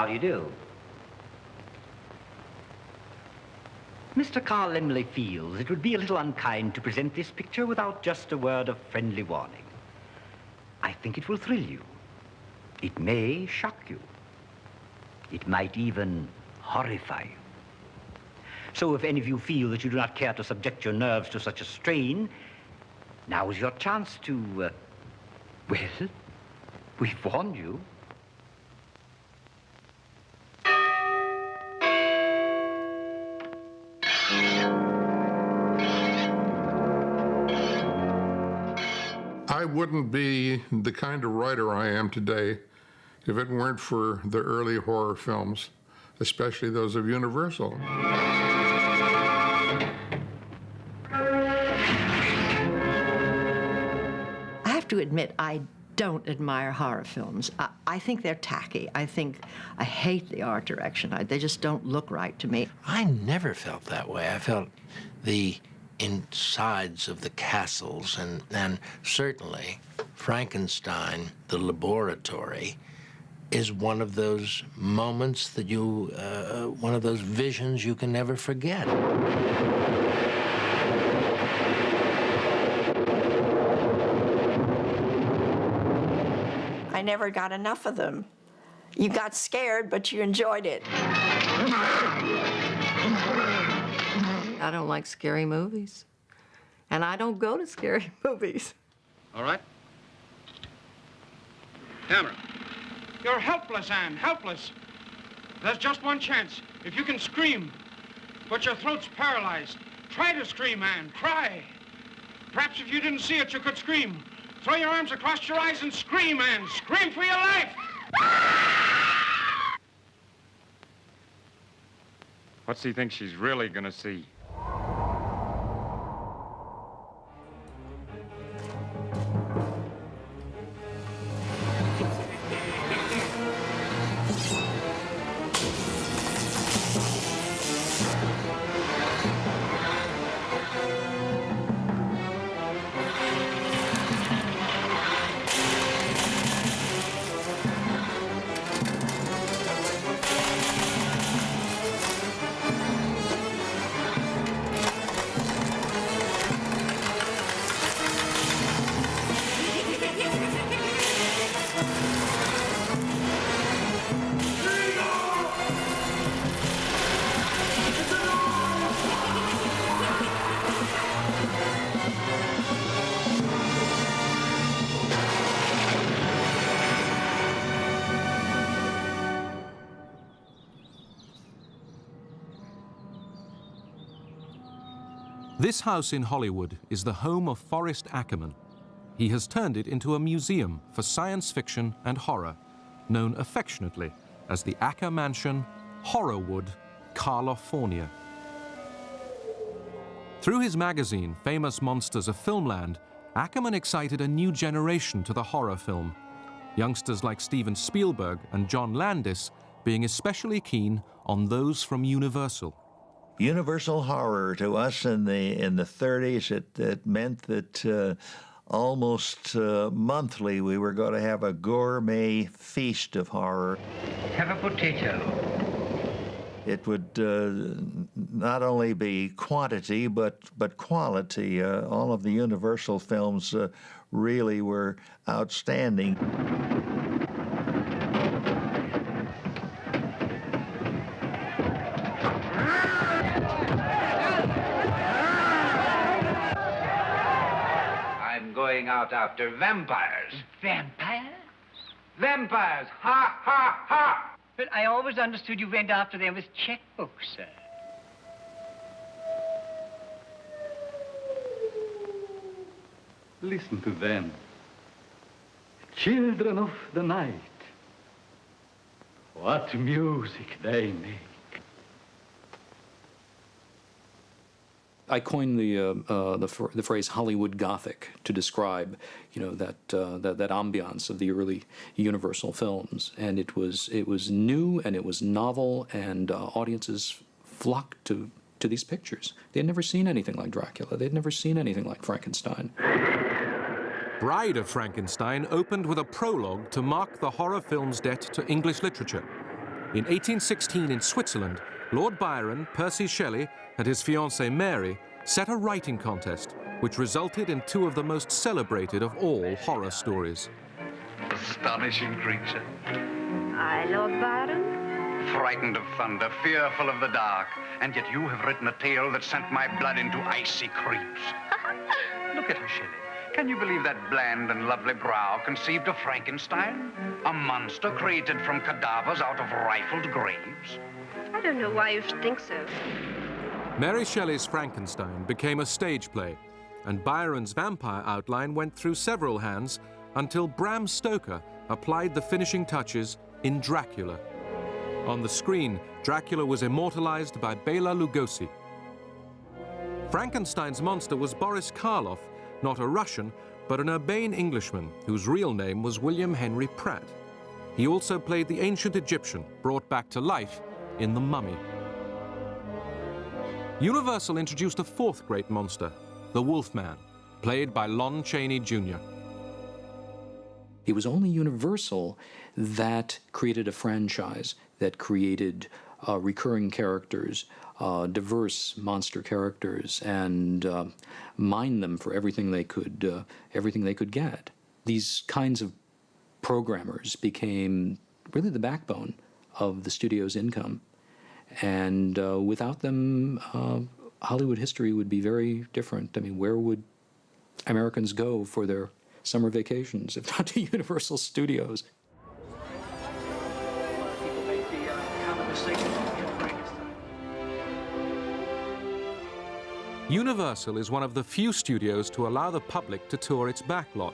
How do you do? Mr. Carl Laemmle feels it would be a little unkind to present this picture without just a word of friendly warning. I think it will thrill you. It may shock you. It might even horrify you. So if any of you feel that you do not care to subject your nerves to such a strain, now is your chance to, well, we've warned you. I wouldn't be the kind of writer I am today if it weren't for the early horror films, especially those of Universal. I have to admit, I don't admire horror films. I think they're tacky. I hate the art direction. They just don't look right to me. I never felt that way. I felt the insides of the castles, and certainly Frankenstein, the laboratory, is one of those moments that you, one of those visions you can never forget. I never got enough of them. You got scared, but you enjoyed it. I don't like scary movies. And I don't go to scary movies. All right. Camera. You're helpless, Anne, helpless. There's just one chance. If you can scream, but your throat's paralyzed, try to scream, Anne, try. Perhaps if you didn't see it, you could scream. Throw your arms across your eyes and scream, Anne. Scream for your life! What's he think she's really gonna see? This house in Hollywood is the home of Forrest Ackerman. He has turned it into a museum for science fiction and horror, known affectionately as the Acker Mansion, Horrorwood, California. Through his magazine, Famous Monsters of Filmland, Ackerman excited a new generation to the horror film, youngsters like Steven Spielberg and John Landis being especially keen on those from Universal. Universal horror to us in the 30s, it meant that almost monthly we were going to have a gourmet feast of horror. Have a potato. It would not only be quantity, but quality. All of the Universal films really were outstanding. Going out after vampires. Vampires? Vampires! Ha, ha, ha! But I always understood you went after them with checkbooks, sir. Listen to them. Children of the night. What music they make. I coined the phrase Hollywood Gothic to describe, that ambiance of the early Universal films, and it was new and it was novel, and audiences flocked to these pictures. They had never seen anything like Dracula. They had never seen anything like Frankenstein. Bride of Frankenstein opened with a prologue to mark the horror film's debt to English literature. In 1816 in Switzerland, Lord Byron, Percy Shelley, and his fiancée Mary set a writing contest, which resulted in two of the most celebrated of all horror stories. Astonishing creature. I, Lord Byron? Frightened of thunder, fearful of the dark, and yet you have written a tale that sent my blood into icy creeps. Look at her, Shelley. Can you believe that bland and lovely brow conceived of Frankenstein? A monster created from cadavers out of rifled graves? I don't know why you should think so. Mary Shelley's Frankenstein became a stage play, and Byron's vampire outline went through several hands until Bram Stoker applied the finishing touches in Dracula. On the screen, Dracula was immortalized by Bela Lugosi. Frankenstein's monster was Boris Karloff, not a Russian, but an urbane Englishman whose real name was William Henry Pratt. He also played the ancient Egyptian, brought back to life in The Mummy. Universal introduced a fourth great monster, the Wolfman, played by Lon Chaney Jr. It was only Universal that created a franchise, that created recurring characters, diverse monster characters, and mined them for everything they could get. These kinds of programmers became really the backbone of the studio's income, and without them, Hollywood history would be very different. I mean, where would Americans go for their summer vacations if not to Universal Studios? Universal is one of the few studios to allow the public to tour its backlot.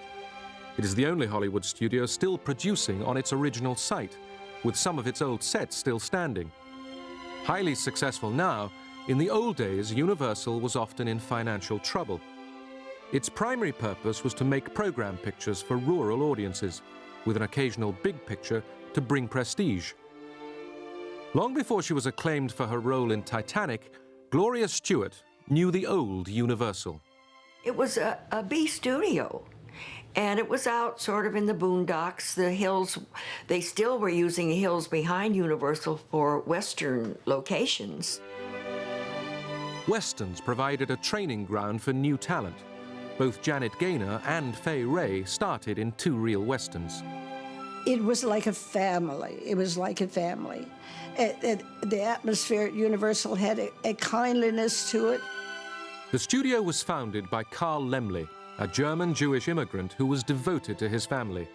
It is the only Hollywood studio still producing on its original site, with some of its old sets still standing. Highly successful now, in the old days, Universal was often in financial trouble. Its primary purpose was to make program pictures for rural audiences, with an occasional big picture to bring prestige. Long before she was acclaimed for her role in Titanic, Gloria Stewart knew the old Universal. It was a B studio, and it was out sort of in the boondocks, the hills. They still were using the hills behind Universal for Western locations. Westerns provided a training ground for new talent. Both Janet Gaynor and Fay Wray started in two real Westerns. It was like a family. It was like a family. The atmosphere at Universal had a kindliness to it. The studio was founded by Carl Laemmle, a German-Jewish immigrant who was devoted to his family.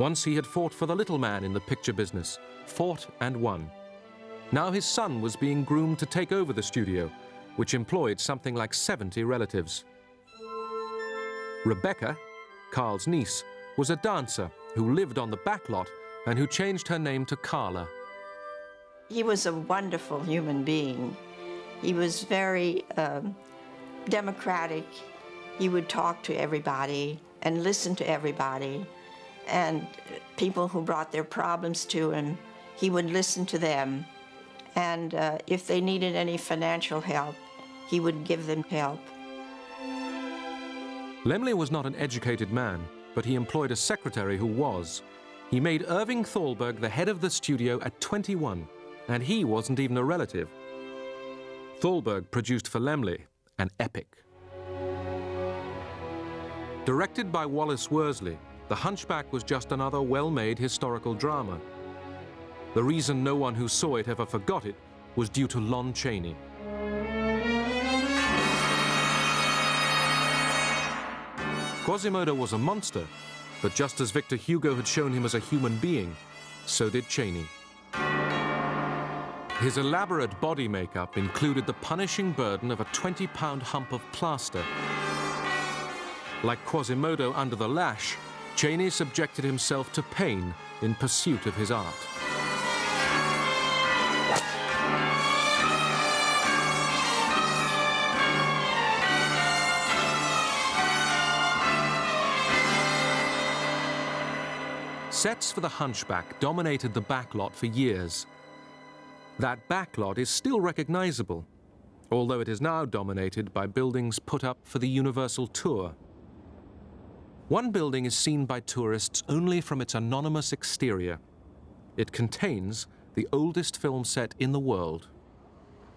Once he had fought for the little man in the picture business, fought and won. Now his son was being groomed to take over the studio, which employed something like 70 relatives. Rebecca, Carl's niece, was a dancer who lived on the backlot and who changed her name to Carla. He was a wonderful human being. He was very democratic. He would talk to everybody and listen to everybody. And people who brought their problems to him, he would listen to them. And if they needed any financial help, he would give them help. Laemmle was not an educated man, but he employed a secretary who was. He made Irving Thalberg the head of the studio at 21, and he wasn't even a relative. Thalberg produced for Laemmle an epic. Directed by Wallace Worsley, The Hunchback was just another well-made historical drama. The reason no one who saw it ever forgot it was due to Lon Chaney. Quasimodo was a monster, but just as Victor Hugo had shown him as a human being, so did Chaney. His elaborate body makeup included the punishing burden of a 20-pound hump of plaster. Like Quasimodo under the lash, Chaney subjected himself to pain in pursuit of his art. Sets for The Hunchback dominated the backlot for years. That backlot is still recognizable, although it is now dominated by buildings put up for the Universal Tour. One building is seen by tourists only from its anonymous exterior. It contains the oldest film set in the world,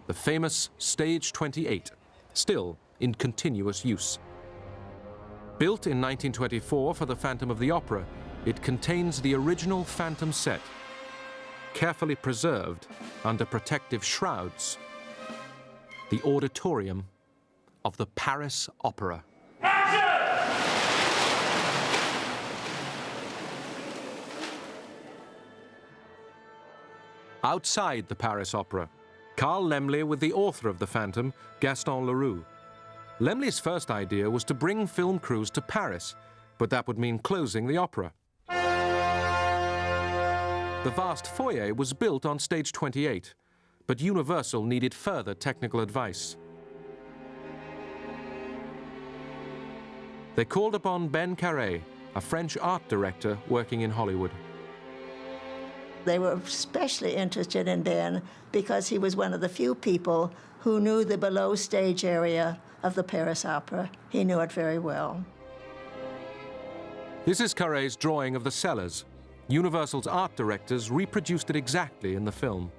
the famous Stage 28, still in continuous use. Built in 1924 for the Phantom of the Opera, it contains the original Phantom set, carefully preserved under protective shrouds. The auditorium of the Paris Opera. Outside the Paris Opera, Carl Laemmle with the author of The Phantom, Gaston Leroux. Laemmle's first idea was to bring film crews to Paris, but that would mean closing the opera. The vast foyer was built on Stage 28, but Universal needed further technical advice. They called upon Ben Carré, a French art director working in Hollywood. They were especially interested in Ben because he was one of the few people who knew the below stage area of the Paris Opera. He knew it very well. This is Carré's drawing of the cellars. Universal's art directors reproduced it exactly in the film.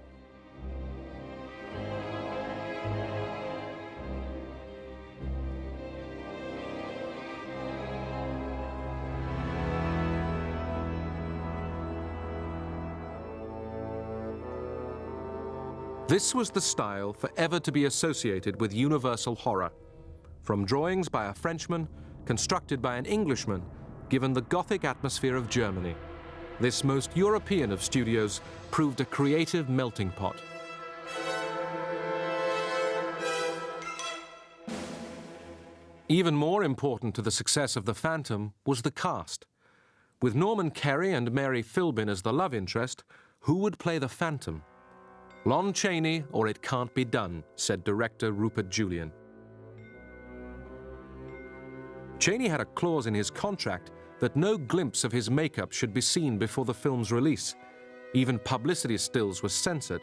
This was the style forever to be associated with Universal horror. From drawings by a Frenchman, constructed by an Englishman, given the Gothic atmosphere of Germany. This most European of studios proved a creative melting pot. Even more important to the success of The Phantom was the cast. With Norman Kerry and Mary Philbin as the love interest, who would play the Phantom? Lon Chaney or It Can't Be Done, said director Rupert Julian. Chaney had a clause in his contract that no glimpse of his makeup should be seen before the film's release. Even publicity stills were censored.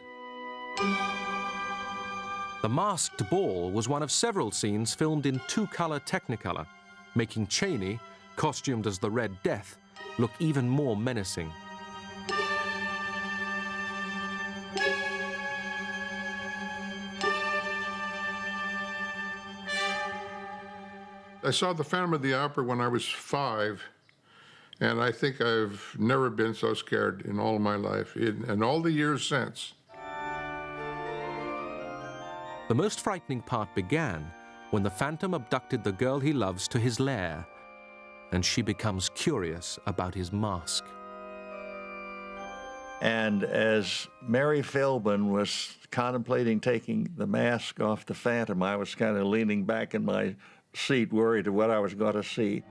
The Masked Ball was one of several scenes filmed in two-color Technicolor, making Chaney, costumed as the Red Death, look even more menacing. I saw The Phantom of the Opera when I was 5, and I think I've never been so scared in all my life, and all the years since. The most frightening part began when the Phantom abducted the girl he loves to his lair, and she becomes curious about his mask. And as Mary Philbin was contemplating taking the mask off the Phantom, I was kind of leaning back in my seat, worried of what I was going to see.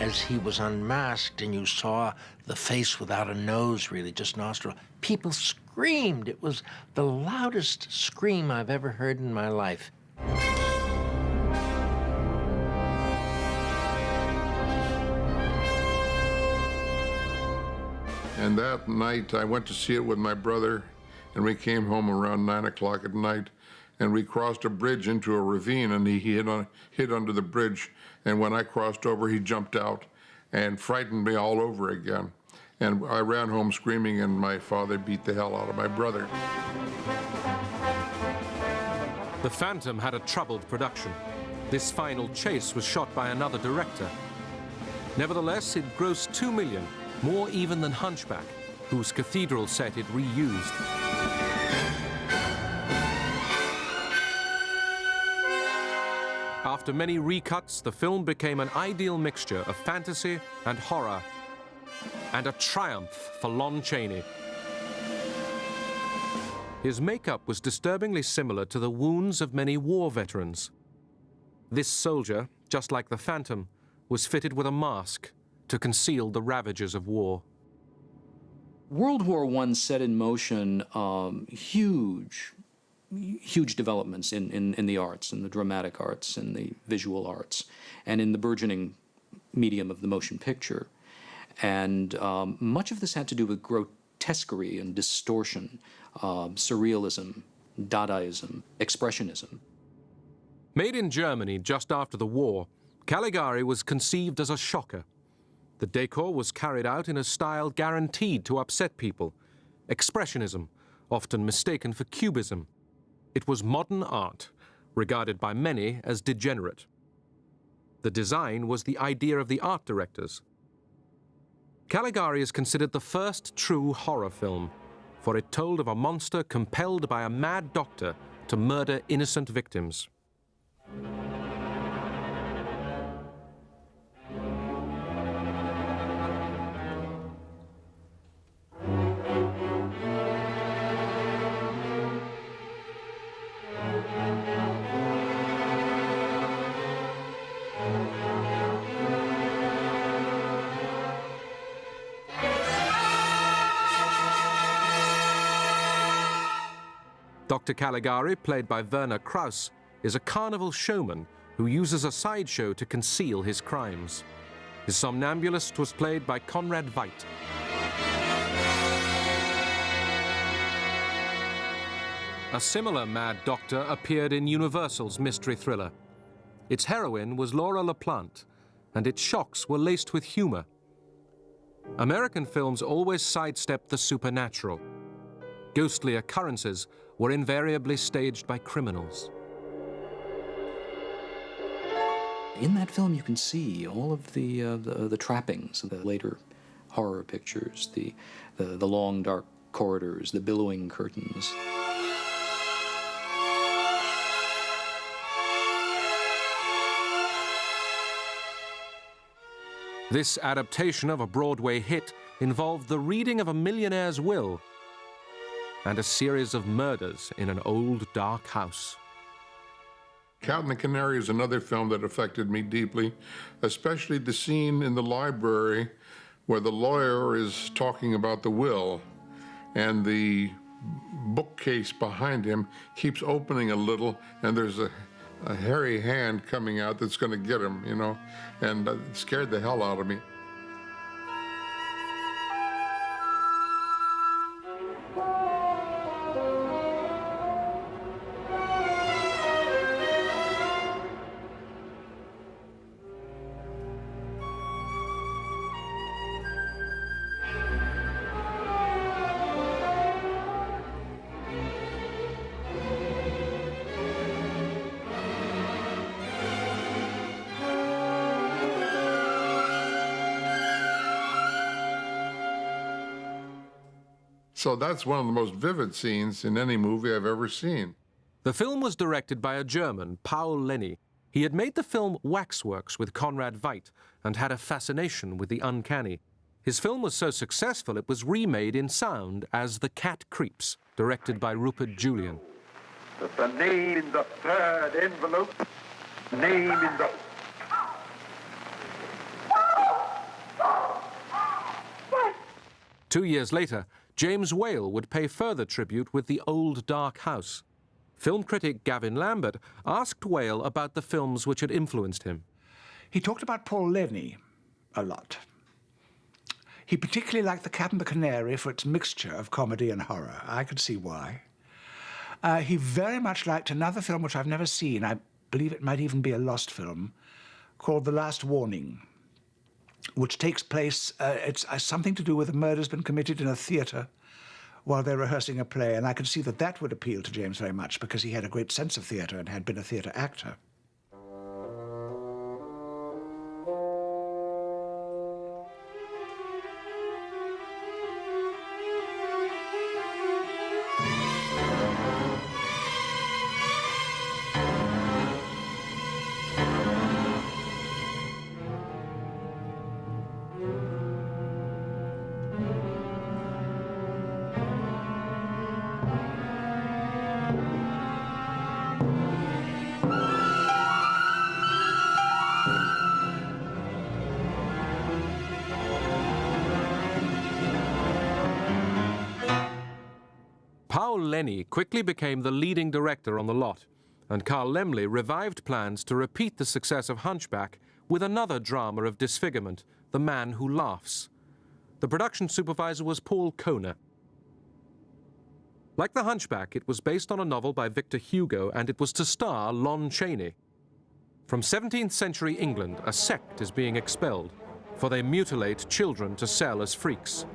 As he was unmasked and you saw the face without a nose, really, just nostril, people screamed. It was the loudest scream I've ever heard in my life. And that night, I went to see it with my brother, and we came home around 9 o'clock at night, and we crossed a bridge into a ravine, and he hid under the bridge. And when I crossed over, he jumped out and frightened me all over again. And I ran home screaming, and my father beat the hell out of my brother. The Phantom had a troubled production. This final chase was shot by another director. Nevertheless, it grossed $2 million, more even than Hunchback, whose cathedral set it reused. After many recuts, the film became an ideal mixture of fantasy and horror, and a triumph for Lon Chaney. His makeup was disturbingly similar to the wounds of many war veterans. This soldier, just like the Phantom, was fitted with a mask to conceal the ravages of war. World War I set in motion huge developments in the arts, in the dramatic arts, in the visual arts, and in the burgeoning medium of the motion picture. And much of this had to do with grotesquerie and distortion, surrealism, Dadaism, expressionism. Made in Germany just after the war, Caligari was conceived as a shocker. The decor was carried out in a style guaranteed to upset people. Expressionism, often mistaken for cubism. It was modern art, regarded by many as degenerate. The design was the idea of the art directors. Caligari is considered the first true horror film, for it told of a monster compelled by a mad doctor to murder innocent victims. Dr. Caligari, played by Werner Krauss, is a carnival showman who uses a sideshow to conceal his crimes. His somnambulist was played by Conrad Veidt. A similar mad doctor appeared in Universal's mystery thriller. Its heroine was Laura LaPlante, and its shocks were laced with humor. American films always sidestepped the supernatural. Ghostly occurrences were invariably staged by criminals. In that film, you can see all of the trappings of the later horror pictures, the long, dark corridors, the billowing curtains. This adaptation of a Broadway hit involved the reading of a millionaire's will and a series of murders in an old, dark house. Cat and the Canary is another film that affected me deeply, especially the scene in the library where the lawyer is talking about the will, and the bookcase behind him keeps opening a little, and there's a hairy hand coming out that's going to get him, you know, and it scared the hell out of me. So that's one of the most vivid scenes in any movie I've ever seen. The film was directed by a German, Paul Lenny. He had made the film Waxworks with Conrad Veidt and had a fascination with the uncanny. His film was so successful it was remade in sound as The Cat Creeps, directed by Rupert Julian. The name in the third envelope, name in the... Two years later, James Whale would pay further tribute with The Old Dark House. Film critic Gavin Lambert asked Whale about the films which had influenced him. He talked about Paul Lenny a lot. He particularly liked The Cat and the Canary for its mixture of comedy and horror. I could see why. He very much liked another film which I've never seen, I believe it might even be a lost film, called The Last Warning, which takes place, it's something to do with a murder's been committed in a theatre while they're rehearsing a play, and I could see that that would appeal to James very much because he had a great sense of theatre and had been a theatre actor. Paul Lenny quickly became the leading director on the lot, and Carl Laemmle revived plans to repeat the success of Hunchback with another drama of disfigurement, The Man Who Laughs. The production supervisor was Paul Kohner. Like The Hunchback, it was based on a novel by Victor Hugo, and it was to star Lon Chaney. From 17th century England, a sect is being expelled, for they mutilate children to sell as freaks.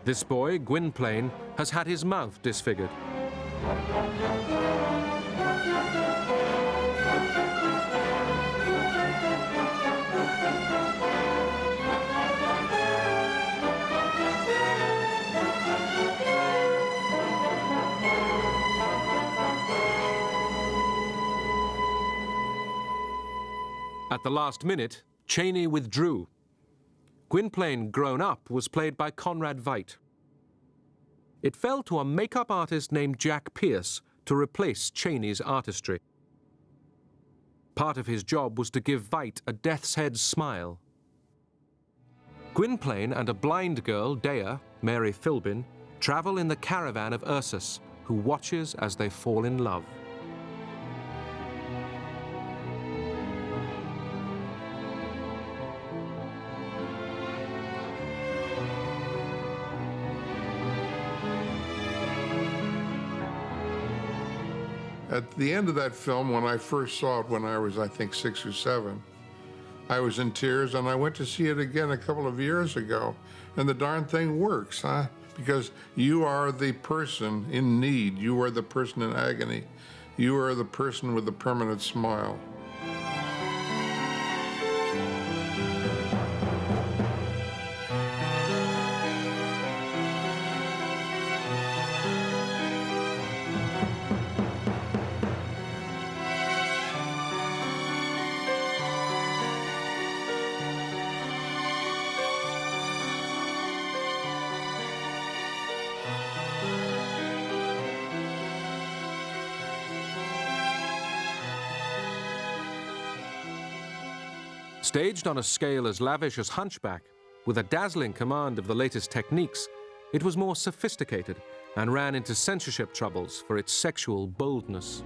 This boy, Gwynplaine, has had his mouth disfigured. At the last minute, Chaney withdrew. Gwynplaine, grown up, was played by Conrad Veidt. It fell to a makeup artist named Jack Pierce to replace Chaney's artistry. Part of his job was to give Veidt a death's head smile. Gwynplaine and a blind girl, Dea, Mary Philbin, travel in the caravan of Ursus, who watches as they fall in love. At the end of that film, when I first saw it when I was, I think, 6 or 7, I was in tears, and I went to see it again a couple of years ago, and the darn thing works, huh? Because you are the person in need. You are the person in agony. You are the person with the permanent smile. Staged on a scale as lavish as Hunchback, with a dazzling command of the latest techniques, it was more sophisticated and ran into censorship troubles for its sexual boldness.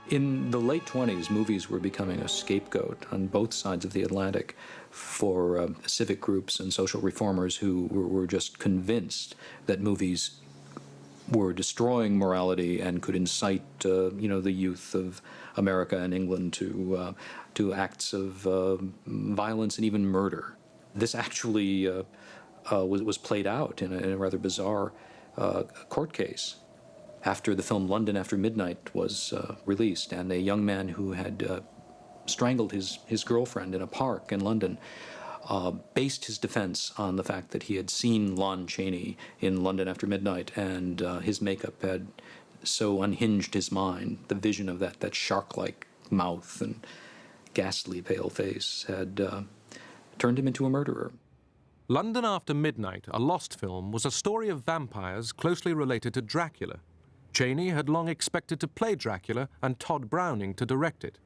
In the late 20s, movies were becoming a scapegoat on both sides of the Atlantic for civic groups and social reformers who were just convinced that movies were destroying morality and could incite, the youth of America and England to acts of violence and even murder. This actually was played out in a rather bizarre court case after the film London After Midnight was released, and a young man who had strangled his girlfriend in a park in London based his defense on the fact that he had seen Lon Chaney in London After Midnight, and his makeup had so unhinged his mind. The vision of that shark-like mouth and ghastly pale face had turned him into a murderer. London After Midnight, a lost film, was a story of vampires closely related to Dracula. Chaney had long expected to play Dracula and Todd Browning to direct it.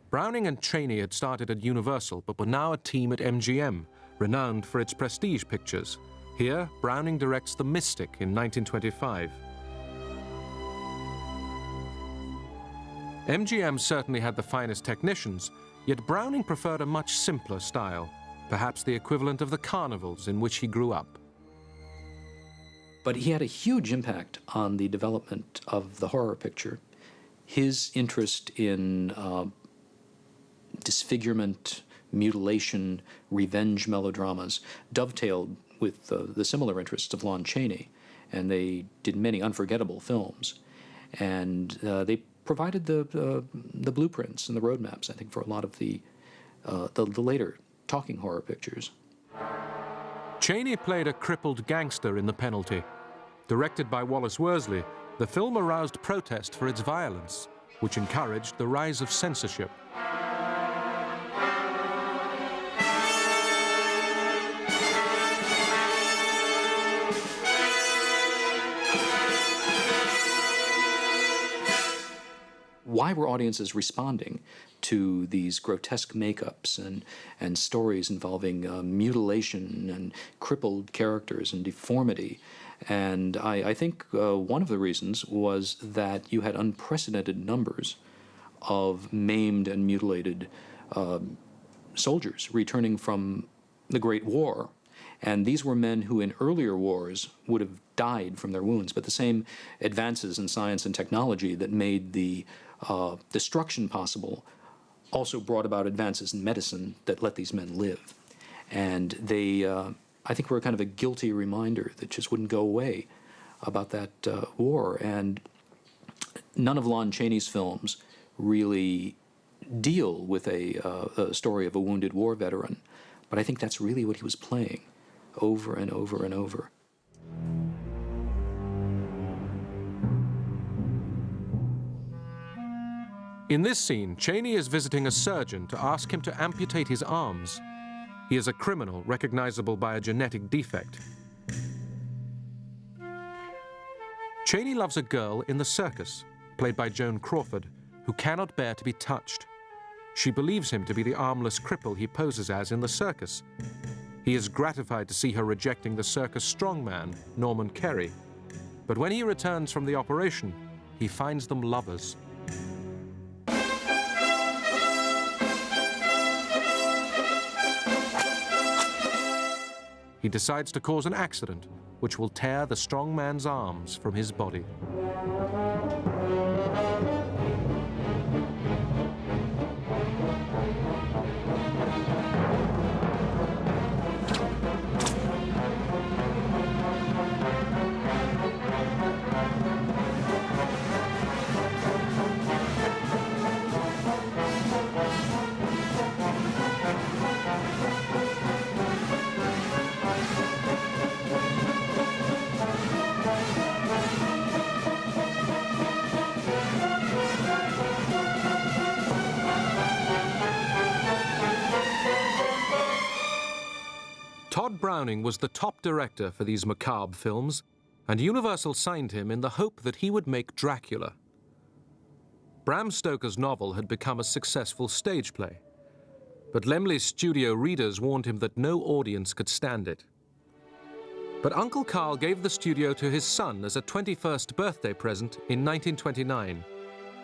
Browning and Chaney had started at Universal, but were now a team at MGM, renowned for its prestige pictures. Here, Browning directs The Mystic in 1925. MGM certainly had the finest technicians, yet Browning preferred a much simpler style, perhaps the equivalent of the carnivals in which he grew up. But he had a huge impact on the development of the horror picture. His interest in disfigurement, mutilation, revenge melodramas dovetailed with the similar interests of Lon Chaney, and they did many unforgettable films. And they provided the blueprints and the roadmaps, I think, for a lot of the later talking horror pictures. Chaney played a crippled gangster in The Penalty, Directed by Wallace Worsley, the film aroused protest for its violence, which encouraged the rise of censorship. Why were audiences responding to these grotesque makeups and stories involving mutilation and crippled characters and deformity? And I think one of the reasons was that you had unprecedented numbers of maimed and mutilated soldiers returning from the Great War. And these were men who in earlier wars would have died from their wounds, but the same advances in science and technology that made the destruction possible also brought about advances in medicine that let these men live. And they, I think, were kind of a guilty reminder that just wouldn't go away about that war. And none of Lon Chaney's films really deal with a story of a wounded war veteran, but I think that's really what he was playing over and over and over. In this scene, Chaney is visiting a surgeon to ask him to amputate his arms. He is a criminal recognizable by a genetic defect. Chaney loves a girl in the circus, played by Joan Crawford, who cannot bear to be touched. She believes him to be the armless cripple he poses as in the circus. He is gratified to see her rejecting the circus strongman, Norman Kerry. But when he returns from the operation, he finds them lovers. He decides to cause an accident which will tear the strong man's arms from his body. Todd Browning was the top director for these macabre films, and Universal signed him in the hope that he would make Dracula. Bram Stoker's novel had become a successful stage play, but Laemmle's studio readers warned him that no audience could stand it. But Uncle Carl gave the studio to his son as a 21st birthday present in 1929.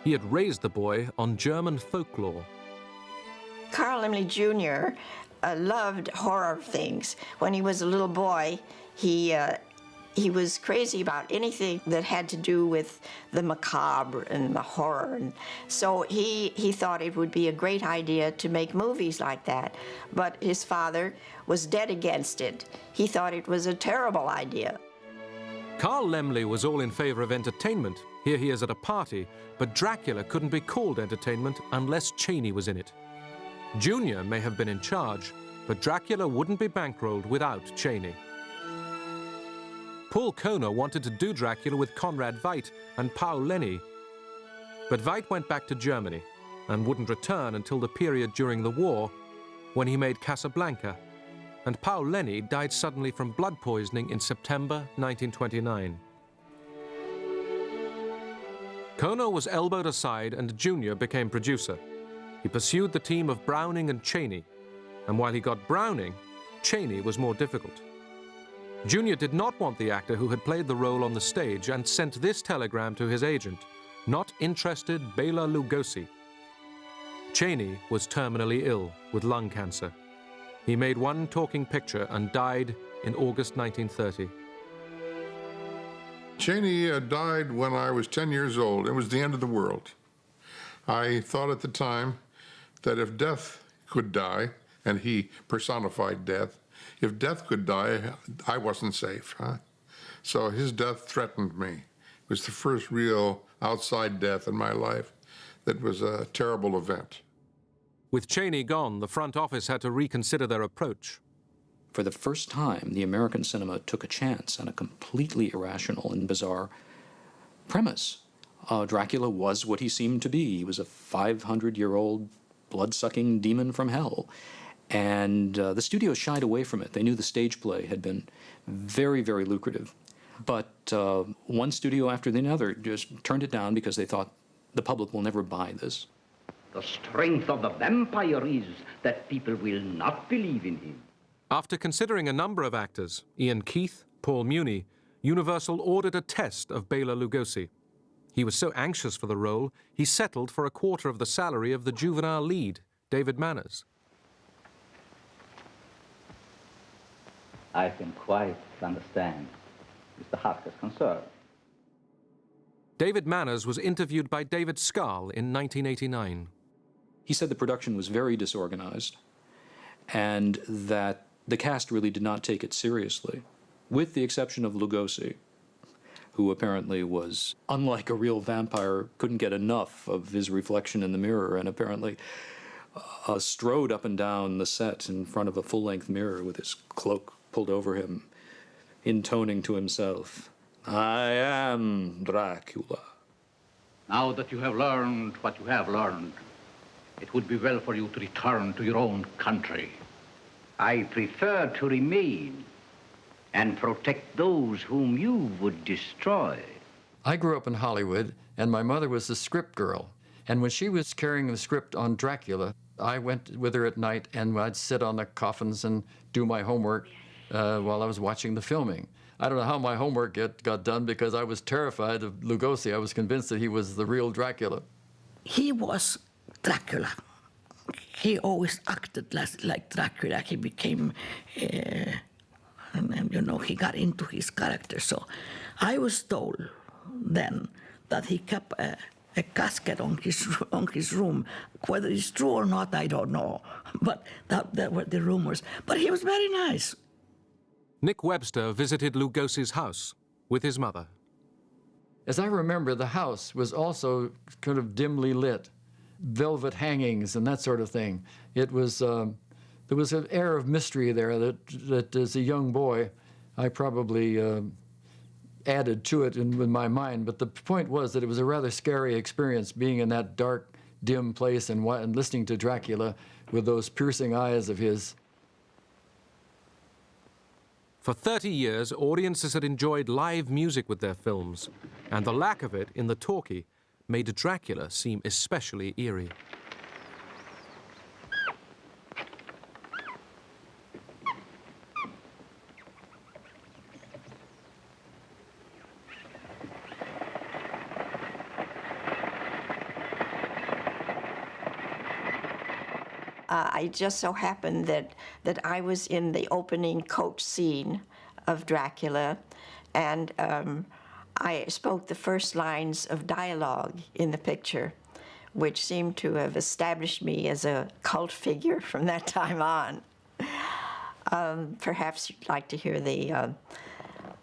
He had raised the boy on German folklore. Carl Laemmle Jr. Loved horror things. When he was a little boy, he was crazy about anything that had to do with the macabre and the horror. And so he thought it would be a great idea to make movies like that. But his father was dead against it. He thought it was a terrible idea. Carl Laemmle was all in favor of entertainment. Here he is at a party, but Dracula couldn't be called entertainment unless Chaney was in it. Junior may have been in charge, but Dracula wouldn't be bankrolled without Chaney. Paul Kohner wanted to do Dracula with Conrad Veidt and Paul Lenny, but Veidt went back to Germany and wouldn't return until the period during the war, when he made Casablanca, and Paul Lenny died suddenly from blood poisoning in September 1929. Kohner was elbowed aside and Junior became producer. He pursued the team of Browning and Chaney, and while he got Browning, Chaney was more difficult. Junior did not want the actor who had played the role on the stage and sent this telegram to his agent: "Not interested, Bela Lugosi." Chaney was terminally ill with lung cancer. He made one talking picture and died in August 1930. Chaney died when I was 10 years old. It was the end of the world. I thought at the time that if death could die, and he personified death, if death could die, I wasn't safe. So his death threatened me. It was the first real outside death in my life that was a terrible event. With Chaney gone, the front office had to reconsider their approach. For the first time, the American cinema took a chance on a completely irrational and bizarre premise. Dracula was what he seemed to be. He was a 500-year-old blood-sucking demon from hell. And the studio shied away from it. They knew the stage play had been very, very lucrative. But one studio after the other just turned it down because they thought the public will never buy this. The strength of the vampire is that people will not believe in him. After considering a number of actors, Ian Keith, Paul Muni, Universal ordered a test of Bela Lugosi. He was so anxious for the role, he settled for a quarter of the salary of the juvenile lead, David Manners. I can quite understand Mr. Harker's concern. David Manners was interviewed by David Scarl in 1989. He said the production was very disorganized and that the cast really did not take it seriously, with the exception of Lugosi, who apparently was, unlike a real vampire, couldn't get enough of his reflection in the mirror and apparently strode up and down the set in front of a full-length mirror with his cloak pulled over him, intoning to himself, "I am Dracula." Now that you have learned what you have learned, it would be well for you to return to your own country. I prefer to remain and protect those whom you would destroy. I grew up in Hollywood, and my mother was the script girl. And when she was carrying the script on Dracula, I went with her at night, and I'd sit on the coffins and do my homework while I was watching the filming. I don't know how my homework got done because I was terrified of Lugosi. I was convinced that he was the real Dracula. He was Dracula. He always acted like Dracula. He became, he got into his character. So I was told then that he kept a casket on his room. Whether it's true or not, I don't know. But that were the rumors. But he was very nice. Nick Webster visited Lugosi's house with his mother. As I remember, the house was also kind of dimly lit, velvet hangings and that sort of thing. It was there was an air of mystery there that as a young boy, I probably added to it in my mind. But the point was that it was a rather scary experience being in that dark, dim place and listening to Dracula with those piercing eyes of his. For 30 years, audiences had enjoyed live music with their films, and the lack of it in the talkie made Dracula seem especially eerie. I just so happened that I was in the opening coach scene of Dracula, and I spoke the first lines of dialogue in the picture, which seemed to have established me as a cult figure from that time on. Perhaps you'd like to hear the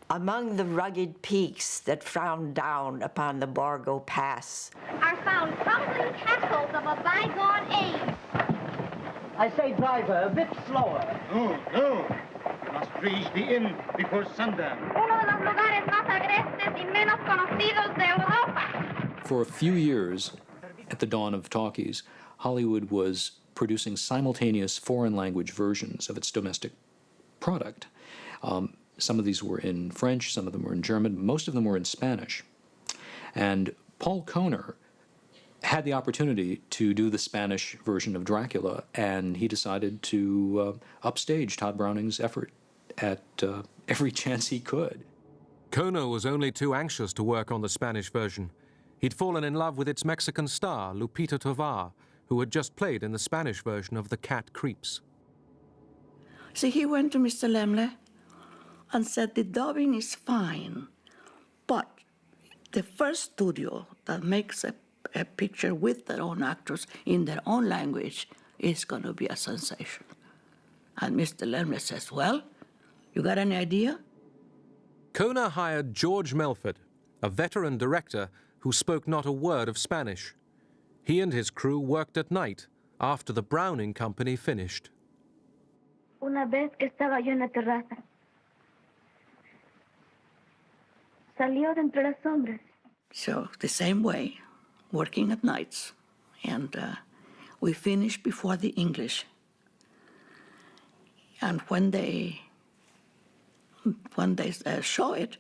among the rugged peaks that frown down upon the Borgo Pass are found crumbling castles of a bygone age. I say, driver, a bit slower. No. Must reach the inn before sundown. Uno de los lugares más agrestes y menos conocidos de Europa. For a few years, at the dawn of talkies, Hollywood was producing simultaneous foreign language versions of its domestic product. Some of these were in French, some of them were in German, most of them were in Spanish. And Paul Kohner had the opportunity to do the Spanish version of Dracula, and he decided to upstage Todd Browning's effort at every chance he could. Kohner was only too anxious to work on the Spanish version. He'd fallen in love with its Mexican star, Lupita Tovar, who had just played in the Spanish version of The Cat Creeps. See, he went to Mr. Laemmle and said, the dubbing is fine, but the first studio that makes a picture with their own actors in their own language is going to be a sensation. And Mr. Laemmle says, well, you got any idea? Kohner hired George Melford, a veteran director who spoke not a word of Spanish. He and his crew worked at night after the Browning Company finished. Una vez que estaba yo en la terraza, salió de entre las sombras. So the same way, working at nights, and we finished before the English. And when they show it,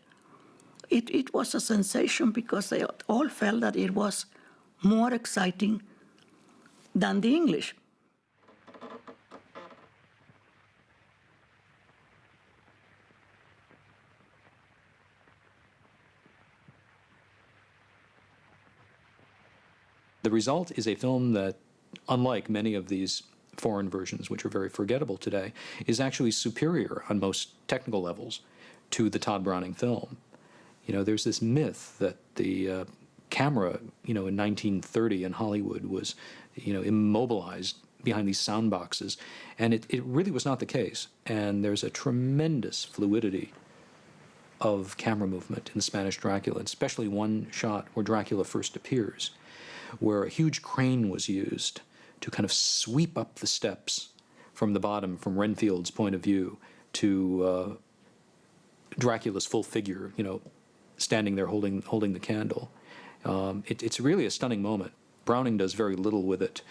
it was a sensation because they all felt that it was more exciting than the English. The result is a film that, unlike many of these foreign versions, which are very forgettable today, is actually superior on most technical levels to the Todd Browning film. You know, there's this myth that the camera, you know, in 1930 in Hollywood was, you know, immobilized behind these sound boxes, and it really was not the case. And there's a tremendous fluidity of camera movement in the Spanish Dracula, especially one shot where Dracula first appears, where a huge crane was used to kind of sweep up the steps from the bottom, from Renfield's point of view, to Dracula's full figure, you know, standing there holding the candle. It's really a stunning moment. Browning does very little with it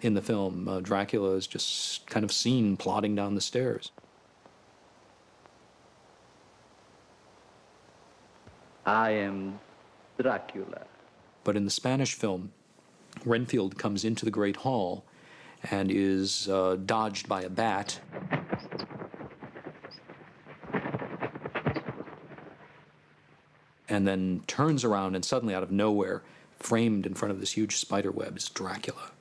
in the film. Dracula is just kind of seen plodding down the stairs. I am Dracula. But in the Spanish film, Renfield comes into the Great Hall and is dodged by a bat. And then turns around and suddenly out of nowhere, framed in front of this huge spider web, is Dracula.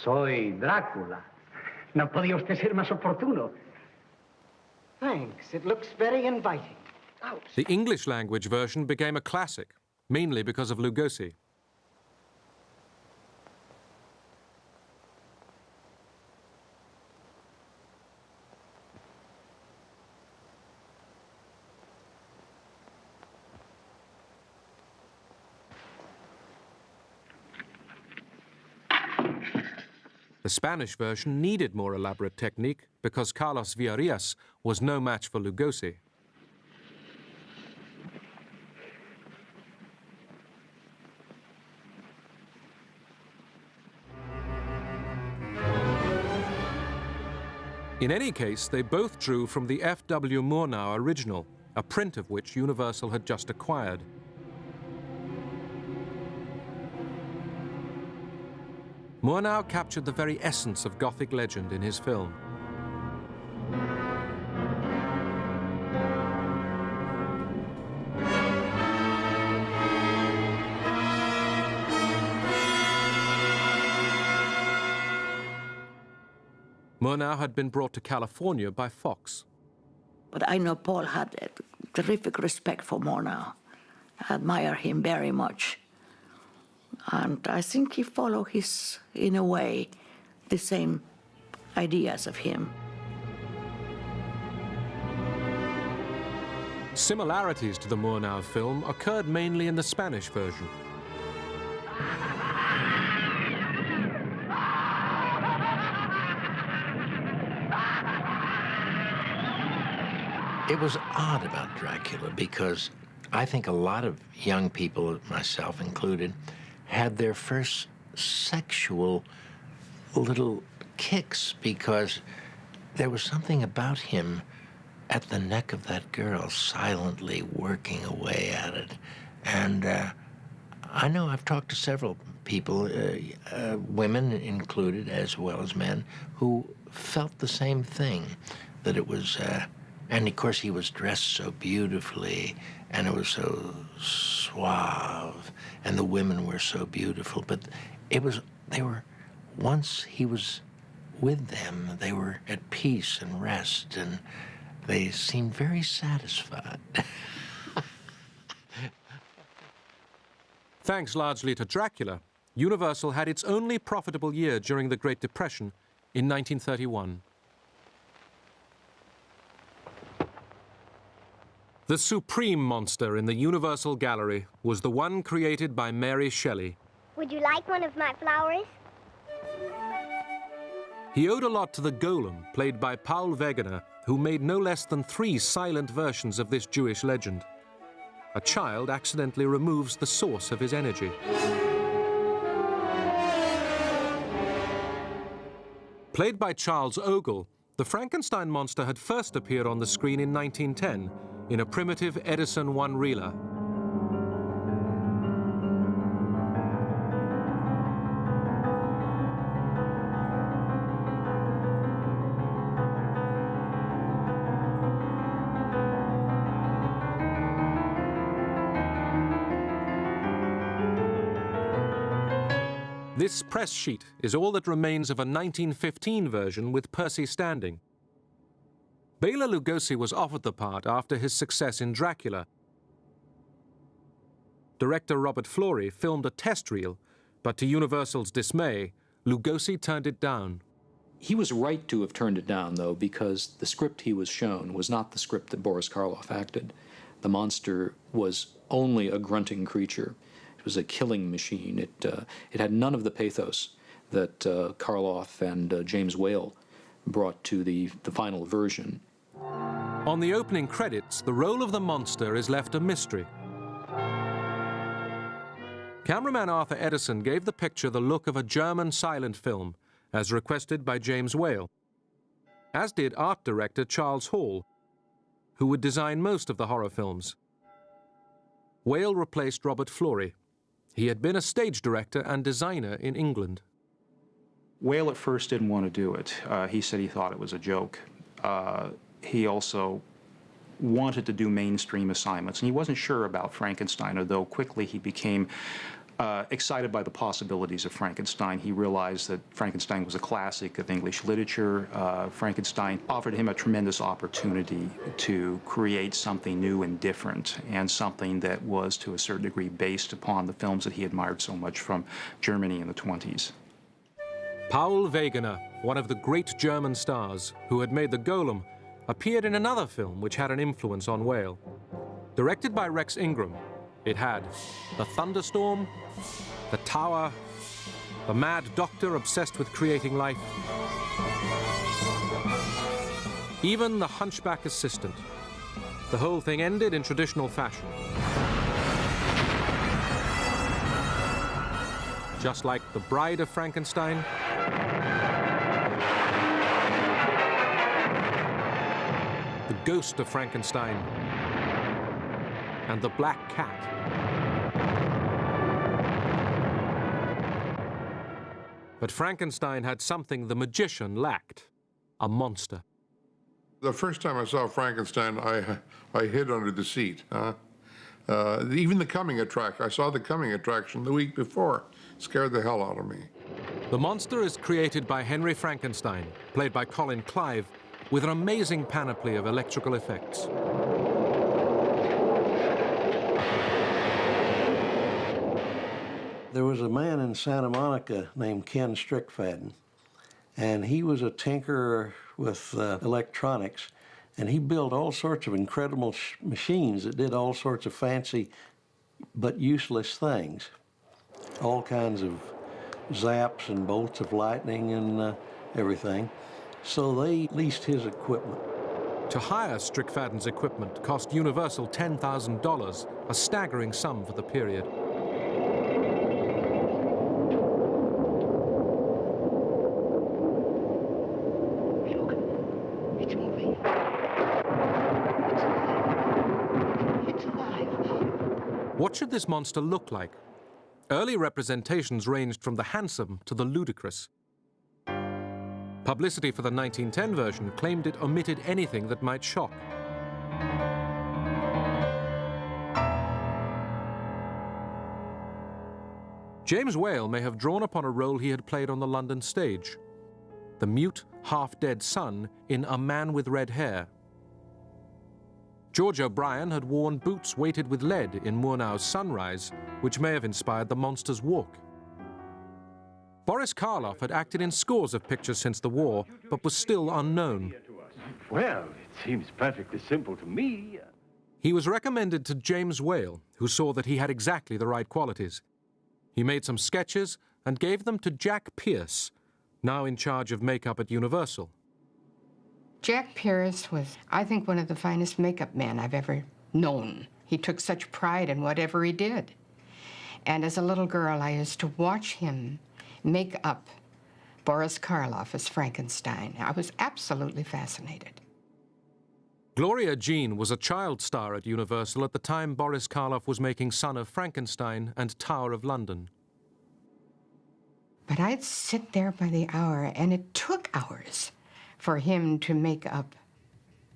Soy Drácula. No podía usted ser más oportuno. Thanks. It looks very inviting. Out. The English language version became a classic, mainly because of Lugosi. The Spanish version needed more elaborate technique because Carlos Villarreal was no match for Lugosi. In any case, they both drew from the F.W. Murnau original, a print of which Universal had just acquired. Murnau captured the very essence of Gothic legend in his film. Murnau had been brought to California by Fox. But I know Paul had a terrific respect for Murnau. I admire him very much. And I think he followed in a way, the same ideas of him. Similarities to the Murnau film occurred mainly in the Spanish version. It was odd about Dracula because I think a lot of young people, myself included, had their first sexual little kicks because there was something about him at the neck of that girl, silently working away at it. And I know I've talked to several people, women included as well as men, who felt the same thing, that it was, and of course he was dressed so beautifully, and it was so suave, and the women were so beautiful, but once he was with them, they were at peace and rest, and they seemed very satisfied. Thanks largely to Dracula, Universal had its only profitable year during the Great Depression in 1931. The supreme monster in the Universal Gallery was the one created by Mary Shelley. Would you like one of my flowers? He owed a lot to the Golem, played by Paul Wegener, who made no less than 3 silent versions of this Jewish legend. A child accidentally removes the source of his energy. Played by Charles Ogle, the Frankenstein monster had first appeared on the screen in 1910 in a primitive Edison one-reeler. This press sheet is all that remains of a 1915 version with Percy standing. Bela Lugosi was offered the part after his success in Dracula. Director Robert Florey filmed a test reel, but to Universal's dismay, Lugosi turned it down. He was right to have turned it down, though, because the script he was shown was not the script that Boris Karloff acted. The monster was only a grunting creature. It was a killing machine. It had none of the pathos that Karloff and James Whale brought to the final version. On the opening credits, the role of the monster is left a mystery. Cameraman Arthur Edison gave the picture the look of a German silent film, as requested by James Whale, as did art director Charles Hall, who would design most of the horror films. Whale replaced Robert Florey. He had been a stage director and designer in England. Whale at first didn't want to do it. He said he thought it was a joke. He also wanted to do mainstream assignments, and he wasn't sure about Frankenstein, although quickly he became excited by the possibilities of Frankenstein. He realized that Frankenstein was a classic of English literature. Frankenstein offered him a tremendous opportunity to create something new and different, and something that was, to a certain degree, based upon the films that he admired so much from Germany in the 20s. Paul Wegener, one of the great German stars who had made The Golem, appeared in another film which had an influence on Whale. Directed by Rex Ingram, it had The Thunderstorm, The Tower, The Mad Doctor obsessed with creating life, even The Hunchback Assistant. The whole thing ended in traditional fashion. Just like The Bride of Frankenstein, The Ghost of Frankenstein, and The Black Cat. But Frankenstein had something the magician lacked: a monster. The first time I saw Frankenstein, I hid under the seat. Even the coming attraction, I saw the coming attraction the week before. Scared the hell out of me. The monster is created by Henry Frankenstein, played by Colin Clive, with an amazing panoply of electrical effects. There was a man in Santa Monica named Ken Strickfaden, and he was a tinkerer with electronics, and he built all sorts of incredible machines that did all sorts of fancy but useless things. All kinds of zaps and bolts of lightning and everything. So they leased his equipment. To hire Strickfaden's equipment cost Universal $10,000, a staggering sum for the period. It's moving. It's alive. What should this monster look like? Early representations ranged from the handsome to the ludicrous. Publicity for the 1910 version claimed it omitted anything that might shock. James Whale may have drawn upon a role he had played on the London stage: the mute, half-dead son in A Man with Red Hair. George O'Brien had worn boots weighted with lead in Murnau's Sunrise, which may have inspired the monster's walk. Boris Karloff had acted in scores of pictures since the war, but was still unknown. Well, it seems perfectly simple to me. He was recommended to James Whale, who saw that he had exactly the right qualities. He made some sketches and gave them to Jack Pierce, now in charge of makeup at Universal. Jack Pierce was, I think, one of the finest makeup men I've ever known. He took such pride in whatever he did. And as a little girl, I used to watch him make up Boris Karloff as Frankenstein. I was absolutely fascinated. Gloria Jean was a child star at Universal at the time Boris Karloff was making Son of Frankenstein and Tower of London. But I'd sit there by the hour, and it took hours for him to make up.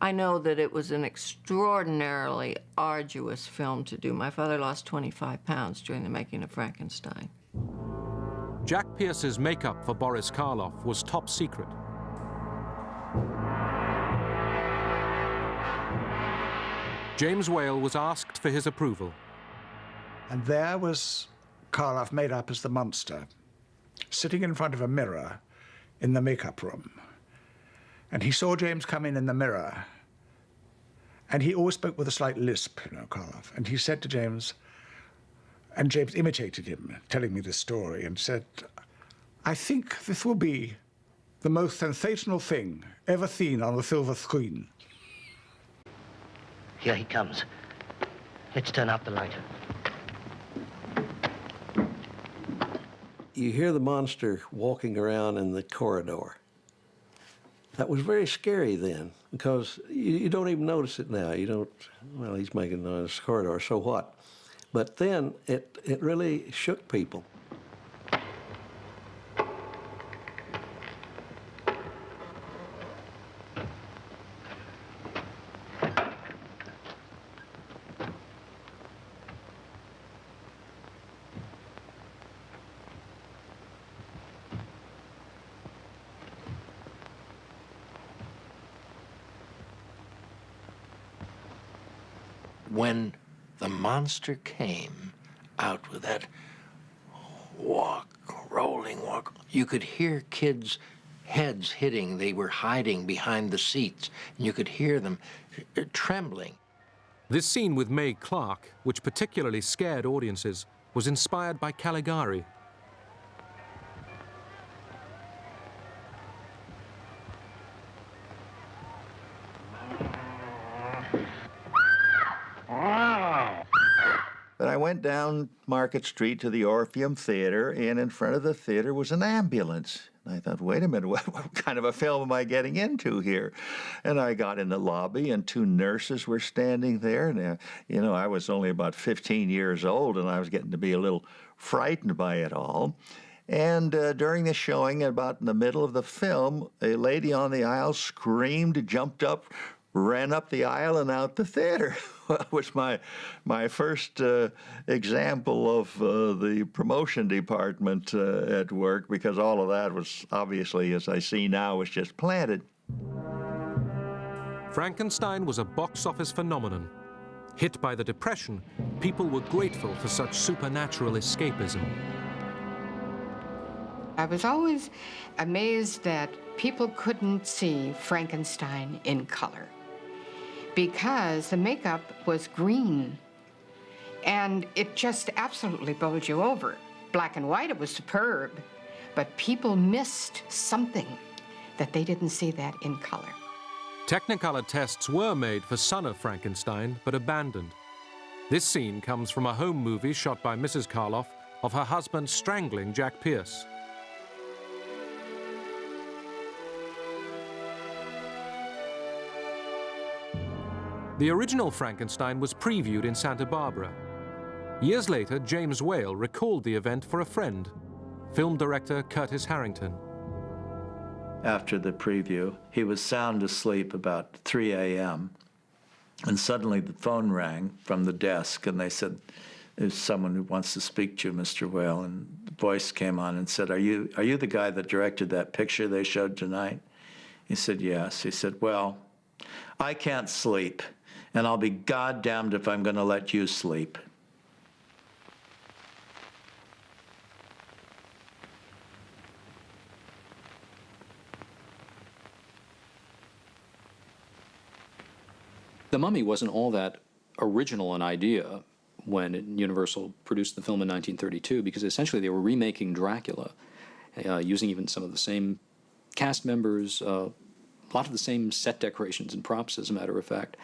I know that it was an extraordinarily arduous film to do. My father lost 25 pounds during the making of Frankenstein. Jack Pierce's makeup for Boris Karloff was top secret. James Whale was asked for his approval. And there was Karloff made up as the monster, sitting in front of a mirror in the makeup room. And he saw James come in the mirror, and he always spoke with a slight lisp, you know, Karloff. And he said to James, and James imitated him, telling me this story, and said, "I think this will be the most sensational thing ever seen on the silver screen." Here he comes. Let's turn out the light. You hear the monster walking around in the corridor. That was very scary then, because you don't even notice it now. You don't, well, he's making noise in the corridor, so what? But then it really shook people. When the monster came out with that rolling walk, you could hear kids' heads hitting. They were hiding behind the seats, and you could hear them trembling. This scene with Mae Clarke, which particularly scared audiences, was inspired by Caligari. But I went down Market Street to the Orpheum Theater, and in front of the theater was an ambulance. And I thought, wait a minute, what kind of a film am I getting into here? And I got in the lobby, and two nurses were standing there. And, you know, I was only about 15 years old, and I was getting to be a little frightened by it all. And during the showing, about in the middle of the film, a lady on the aisle screamed, jumped up, ran up the aisle and out the theater. That was my first example of the promotion department at work, because all of that was obviously, as I see now, was just planted. Frankenstein was a box office phenomenon. Hit by the Depression, people were grateful for such supernatural escapism. I was always amazed that people couldn't see Frankenstein in color, because the makeup was green, and it just absolutely bowled you over. Black and white, it was superb, but people missed something, that they didn't see that in color. Technicolor tests were made for Son of Frankenstein, but abandoned. This scene comes from a home movie shot by Mrs. Karloff of her husband strangling Jack Pierce. The original Frankenstein was previewed in Santa Barbara. Years later, James Whale recalled the event for a friend, film director Curtis Harrington. After the preview, he was sound asleep about 3 a.m., and suddenly the phone rang from the desk, and they said, "There's someone who wants to speak to you, Mr. Whale." And the voice came on and said, Are you the guy that directed that picture they showed tonight?" He said, "Yes." He said, "Well, I can't sleep, and I'll be goddamned if I'm going to let you sleep." The Mummy wasn't all that original an idea when Universal produced the film in 1932, because essentially they were remaking Dracula, using even some of the same cast members, a lot of the same set decorations and props, as a matter of fact,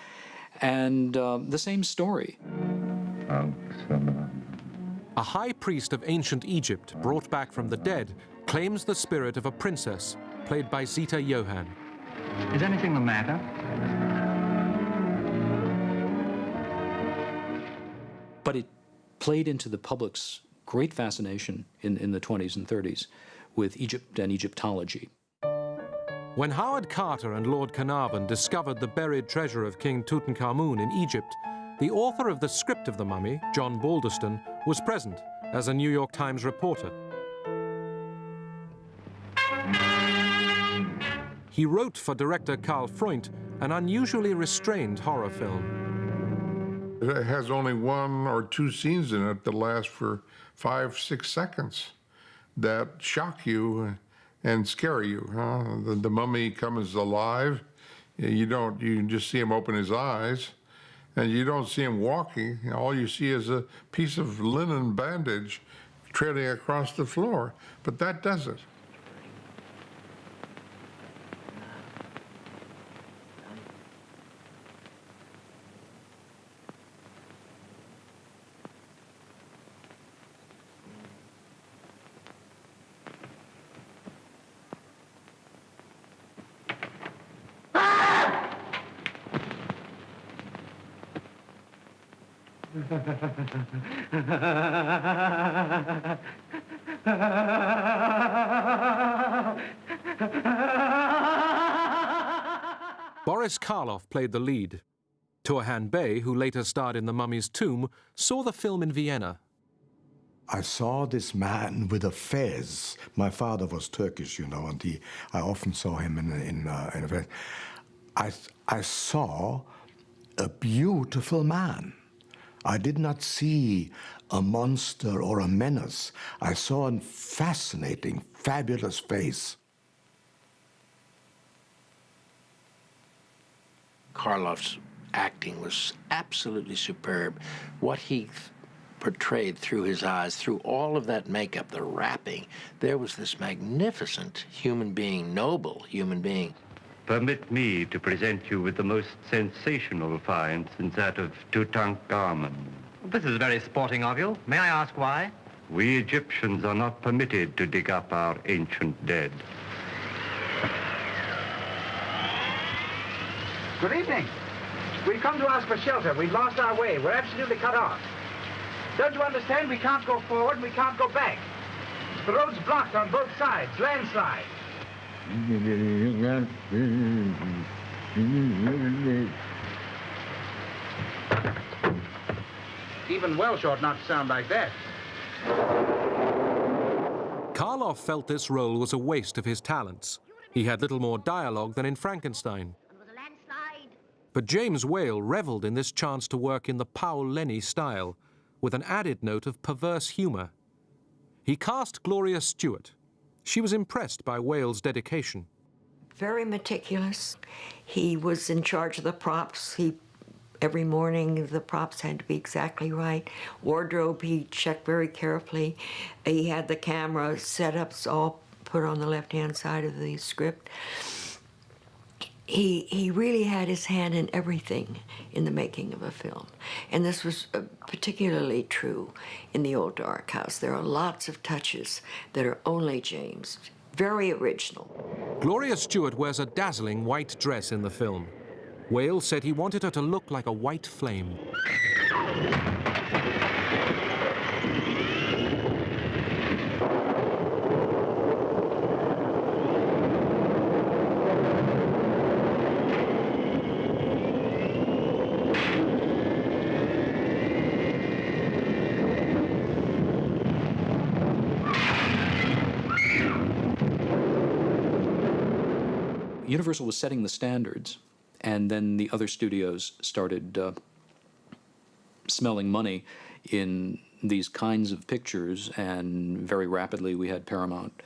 and the same story. A high priest of ancient Egypt, brought back from the dead, claims the spirit of a princess, played by Zita Johann. Is anything the matter? But it played into the public's great fascination in the 20s and 30s with Egypt and Egyptology. When Howard Carter and Lord Carnarvon discovered the buried treasure of King Tutankhamun in Egypt, the author of the script of the mummy, John Balderston, was present as a New York Times reporter. He wrote for director Karl Freund an unusually restrained horror film. It has only 1 or 2 scenes in it that last for 5-6 seconds that shock you and scare you. The mummy comes alive. You just see him open his eyes, and you don't see him walking. All you see is a piece of linen bandage treading across the floor, but that does it. Boris Karloff played the lead. Turhan Bey, who later starred in The Mummy's Tomb, saw the film in Vienna. I saw this man with a fez. My father was Turkish, you know, and I often saw him in a fez. I saw a beautiful man. I did not see a monster or a menace. I saw a fascinating, fabulous face. Karloff's acting was absolutely superb. What he portrayed through his eyes, through all of that makeup, the wrapping, there was this magnificent human being, noble human being. Permit me to present you with the most sensational find since that of Tutankhamun. This is very sporting of you. May I ask why? We Egyptians are not permitted to dig up our ancient dead. Good evening. We've come to ask for shelter. We've lost our way. We're absolutely cut off. Don't you understand? We can't go forward and we can't go back. The road's blocked on both sides. Landslide. Even Welsh ought not to sound like that. Karloff felt this role was a waste of his talents. He had little more dialogue than in Frankenstein. But James Whale reveled in this chance to work in the Paul Lenny style, with an added note of perverse humor. He cast Gloria Stewart. She was impressed by Whale's dedication. Very meticulous. He was in charge of the props. Every morning the props had to be exactly right. Wardrobe, he checked very carefully. He had the camera setups all put on the left-hand side of the script. He really had his hand in everything in the making of a film. And this was particularly true in The Old Dark House. There are lots of touches that are only James. Very original. Gloria Stewart wears a dazzling white dress in the film. Whale said he wanted her to look like a white flame. Universal was setting the standards, and then the other studios started smelling money in these kinds of pictures, and very rapidly we had Paramount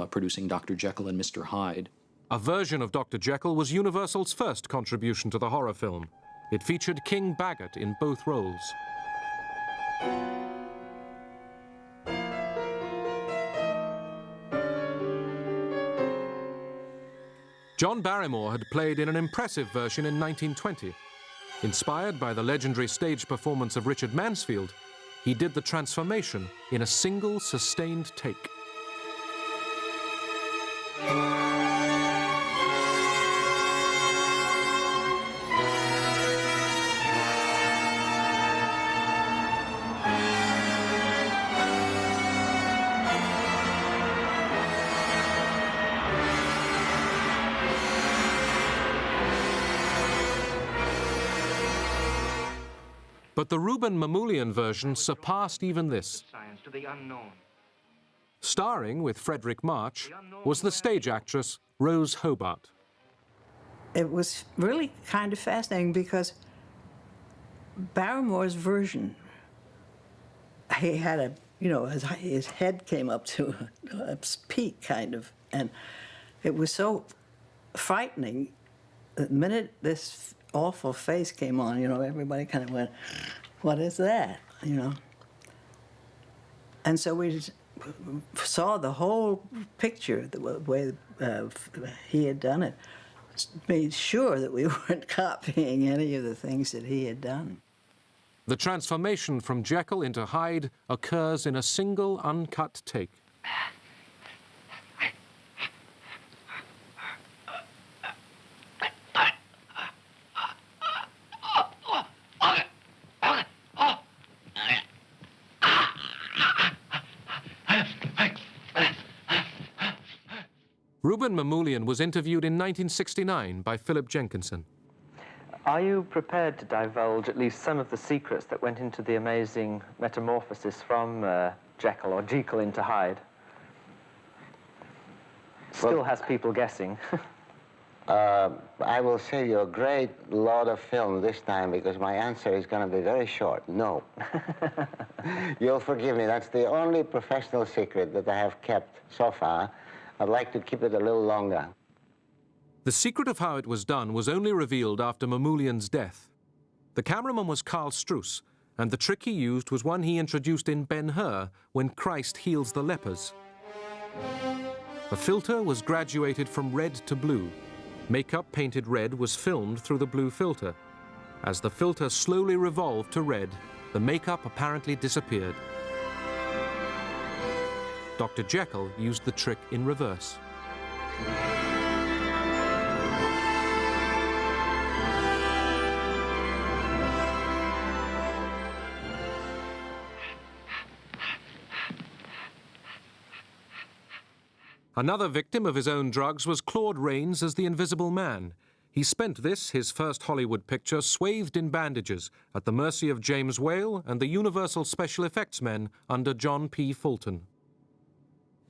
producing Dr. Jekyll and Mr. Hyde. A version of Dr. Jekyll was Universal's first contribution to the horror film. It featured King Bagot in both roles. John Barrymore had played in an impressive version in 1920. Inspired by the legendary stage performance of Richard Mansfield, he did the transformation in a single sustained take. But the Rouben Mamoulian version surpassed even this. Science to the unknown. Starring with Frederick March was the stage actress Rose Hobart. It was really kind of fascinating because Barrymore's version, he had a, you know, his head came up to a peak kind of, and it was so frightening. The minute this awful face came on, you know, everybody kind of went, what is that, you know? And so we saw the whole picture, the way he had done it, made sure that we weren't copying any of the things that he had done. The transformation from Jekyll into Hyde occurs in a single uncut take. Rouben Mamoulian was interviewed in 1969 by Philip Jenkinson. Are you prepared to divulge at least some of the secrets that went into the amazing metamorphosis from Jekyll or Jekyll into Hyde? Still has people guessing. I will save you a great lot of film this time because my answer is going to be very short. No. You'll forgive me. That's the only professional secret that I have kept so far. I'd like to keep it a little longer. The secret of how it was done was only revealed after Mamoulian's death. The cameraman was Carl Struss, and the trick he used was one he introduced in Ben-Hur when Christ heals the lepers. The filter was graduated from red to blue. Makeup painted red was filmed through the blue filter. As the filter slowly revolved to red, the makeup apparently disappeared. Dr. Jekyll used the trick in reverse. Another victim of his own drugs was Claude Rains as the Invisible Man. He spent this, his first Hollywood picture, swathed in bandages at the mercy of James Whale and the Universal Special Effects men under John P. Fulton.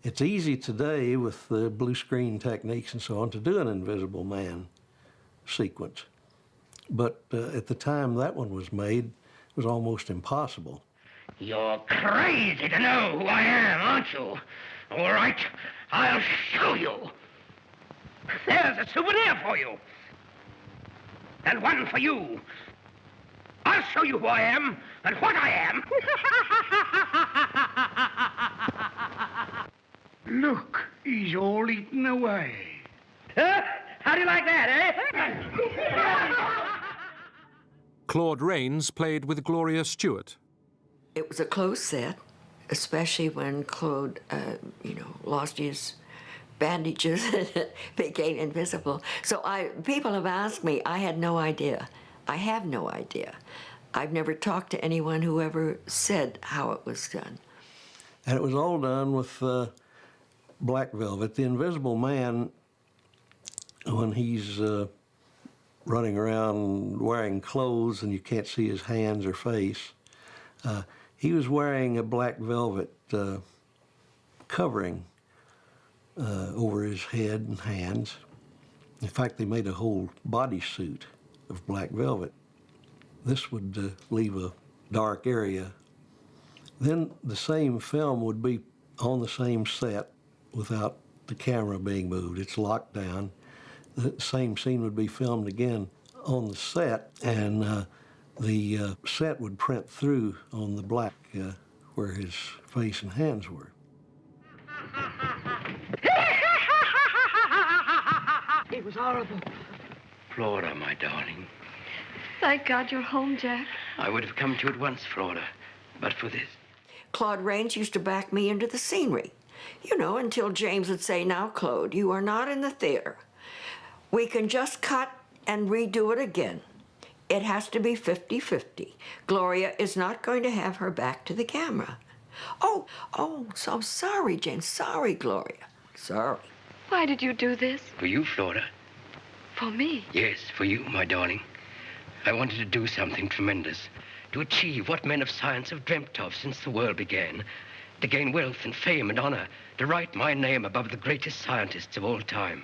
It's easy today with the blue screen techniques and so on to do an Invisible Man sequence. But at the time that one was made, it was almost impossible. You're crazy to know who I am, aren't you? All right, I'll show you. There's a souvenir for you. And one for you. I'll show you who I am and what I am. Look, he's all eaten away. Huh? How do you like that, eh? Claude Rains played with Gloria Stewart. It was a close set, especially when Claude, lost his bandages and became invisible. So people have asked me, I had no idea. I have no idea. I've never talked to anyone who ever said how it was done. And it was all done with black velvet. The Invisible Man, when he's running around wearing clothes and you can't see his hands or face, he was wearing a black velvet covering over his head and hands. In fact, they made a whole bodysuit of black velvet. This would leave a dark area. Then the same film would be on the same set without the camera being moved. It's locked down. The same scene would be filmed again on the set, and the set would print through on the black where his face and hands were. It was horrible. Flora, my darling. Thank God you're home, Jack. I would have come to you at once, Flora, but for this. Claude Rains used to back me into the scenery. You know, until James would say, "Now, Claude, you are not in the theater. We can just cut and redo it again. It has to be 50-50. Gloria is not going to have her back to the camera." Oh, so sorry, James. Sorry, Gloria. Sorry. Why did you do this? For you, Flora. For me? Yes, for you, my darling. I wanted to do something tremendous, to achieve what men of science have dreamt of since the world began, to gain wealth and fame and honor, to write my name above the greatest scientists of all time.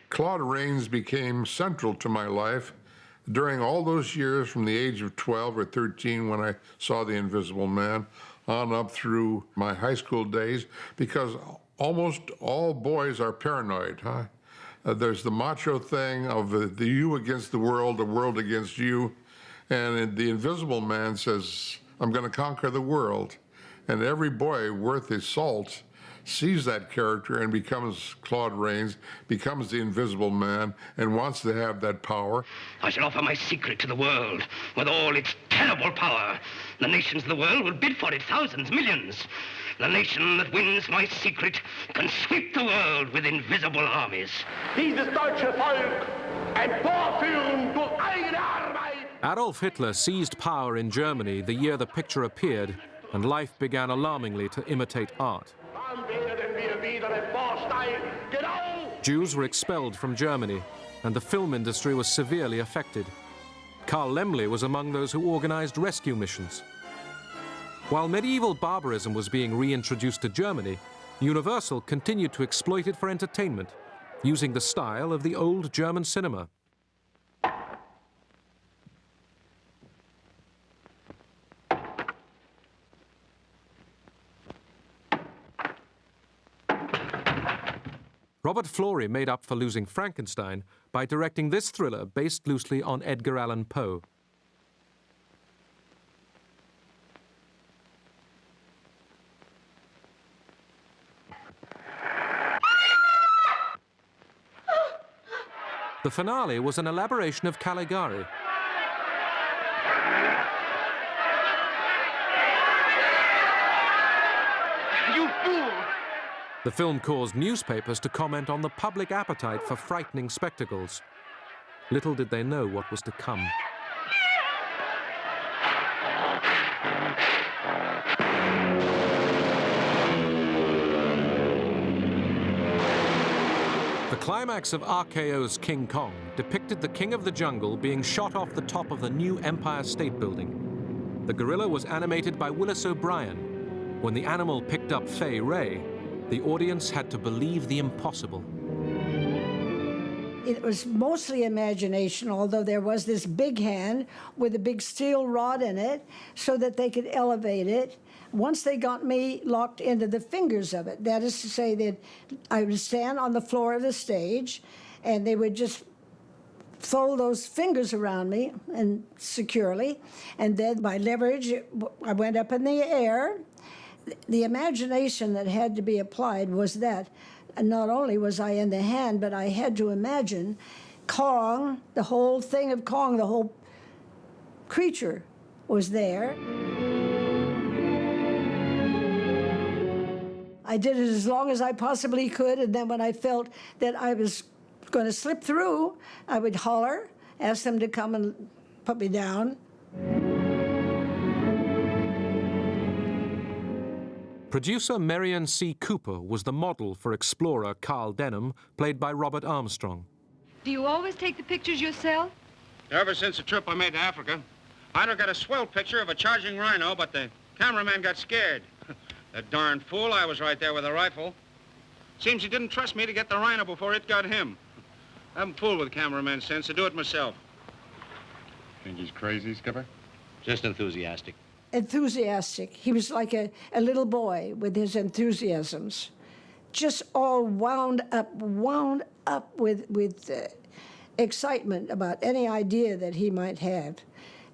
Claude Rains became central to my life during all those years from the age of 12 or 13 when I saw The Invisible Man on up through my high school days, because almost all boys are paranoid, huh? There's the macho thing of the you against the world against you. And The Invisible Man says, "I'm going to conquer the world." And every boy worth his salt sees that character and becomes Claude Rains, becomes the Invisible Man, and wants to have that power. I shall offer my secret to the world with all its terrible power. The nations of the world will bid for it, thousands, millions. The nation that wins my secret can sweep the world with invisible armies. Dieses deutsche Volk emporführen durch eigene Arbeit. Adolf Hitler seized power in Germany the year the picture appeared, and life began alarmingly to imitate art. Jews were expelled from Germany, and the film industry was severely affected. Carl Laemmle was among those who organized rescue missions. While medieval barbarism was being reintroduced to Germany, Universal continued to exploit it for entertainment, using the style of the old German cinema. Robert Florey made up for losing Frankenstein by directing this thriller based loosely on Edgar Allan Poe. The finale was an elaboration of Caligari. You fool! The film caused newspapers to comment on the public appetite for frightening spectacles. Little did they know what was to come. The climax of RKO's King Kong depicted the king of the jungle being shot off the top of the new Empire State Building. The gorilla was animated by Willis O'Brien. When the animal picked up Fay Wray, the audience had to believe the impossible. It was mostly imagination, although there was this big hand with a big steel rod in it so that they could elevate it. Once they got me locked into the fingers of it, that is to say that I would stand on the floor of the stage and they would just fold those fingers around me and securely, and then by leverage, I went up in the air. The imagination that had to be applied was that not only was I in the hand, but I had to imagine Kong, the whole thing of Kong, the whole creature was there. I did it as long as I possibly could, and then when I felt that I was going to slip through, I would holler, ask them to come and put me down. Producer Marion C. Cooper was the model for explorer Carl Denham, played by Robert Armstrong. Do you always take the pictures yourself? Ever since the trip I made to Africa, I'd have got a swell picture of a charging rhino, but the cameraman got scared. That darn fool, I was right there with a rifle. Seems he didn't trust me to get the rhino before it got him. I haven't fooled with cameramen since, to do it myself. Think he's crazy, Skipper? Just enthusiastic. Enthusiastic. He was like a little boy with his enthusiasms, just all wound up with excitement about any idea that he might have.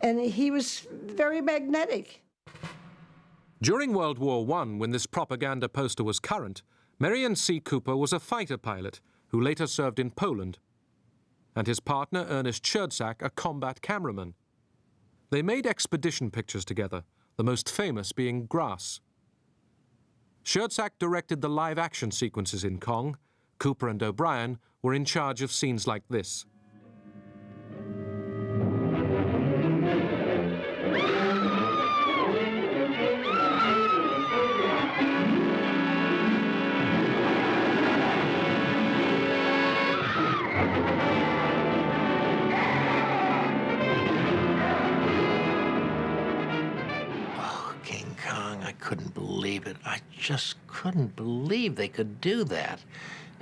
And he was very magnetic. During World War I, when this propaganda poster was current, Merian C. Cooper was a fighter pilot who later served in Poland, and his partner Ernest Schoedsack a combat cameraman. They made expedition pictures together, the most famous being Grass. Schoedsack directed the live-action sequences in Kong. Cooper and O'Brien were in charge of scenes like this. Couldn't believe it. I just couldn't believe they could do that.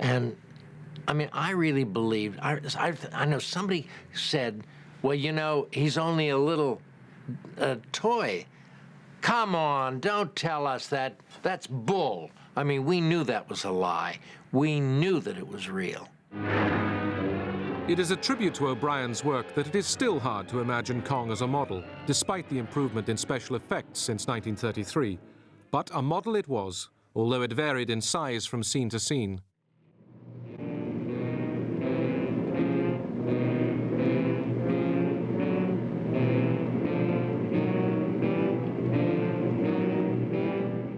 And I mean, I really believed. I know somebody said, well, you know, he's only a little toy. Come on, don't tell us that. That's bull. I mean, we knew that was a lie. We knew that it was real. It is a tribute to O'Brien's work that it is still hard to imagine Kong as a model, despite the improvement in special effects since 1933. But a model it was, although it varied in size from scene to scene.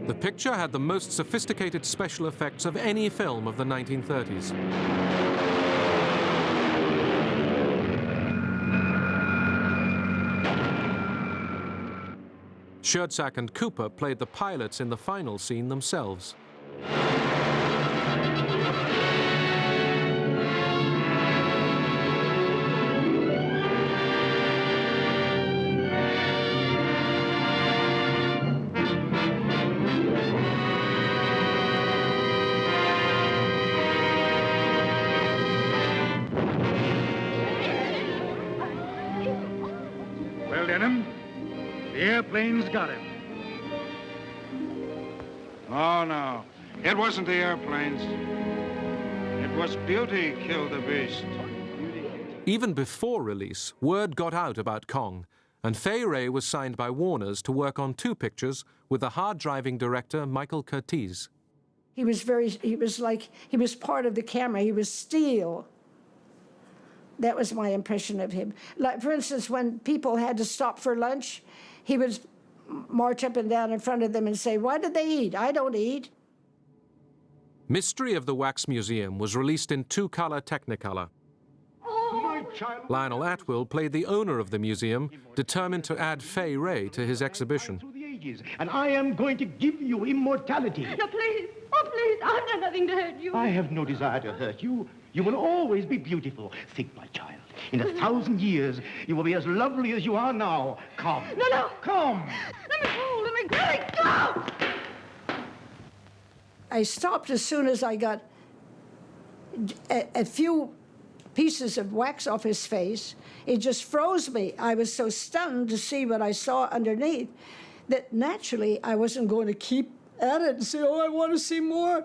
The picture had the most sophisticated special effects of any film of the 1930s. Schoedsack and Cooper played the pilots in the final scene themselves. Well, Denham, the airplane's got him. Oh, no. It wasn't the airplanes. It was beauty killed the beast. Even before release, word got out about Kong, and Fay Wray was signed by Warner's to work on 2 pictures with the hard-driving director Michael Curtiz. He was part of the camera. He was steel. That was my impression of him. Like, for instance, when people had to stop for lunch, he would march up and down in front of them and say, "Why did they eat? I don't eat." Mystery of the Wax Museum was released in 2-color Technicolor. Lionel Atwill played the owner of the museum, determined to add Fay Wray to his exhibition. And I am going to give you immortality. No, please. Oh, please. I've done nothing to hurt you. I have no desire to hurt you. You will always be beautiful. Think, my child. In 1,000 years, you will be as lovely as you are now. Come. No. Come. Let me go. Let me go. I stopped as soon as I got a few pieces of wax off his face. It just froze me. I was so stunned to see what I saw underneath that naturally I wasn't going to keep at it and say, "Oh, I want to see more."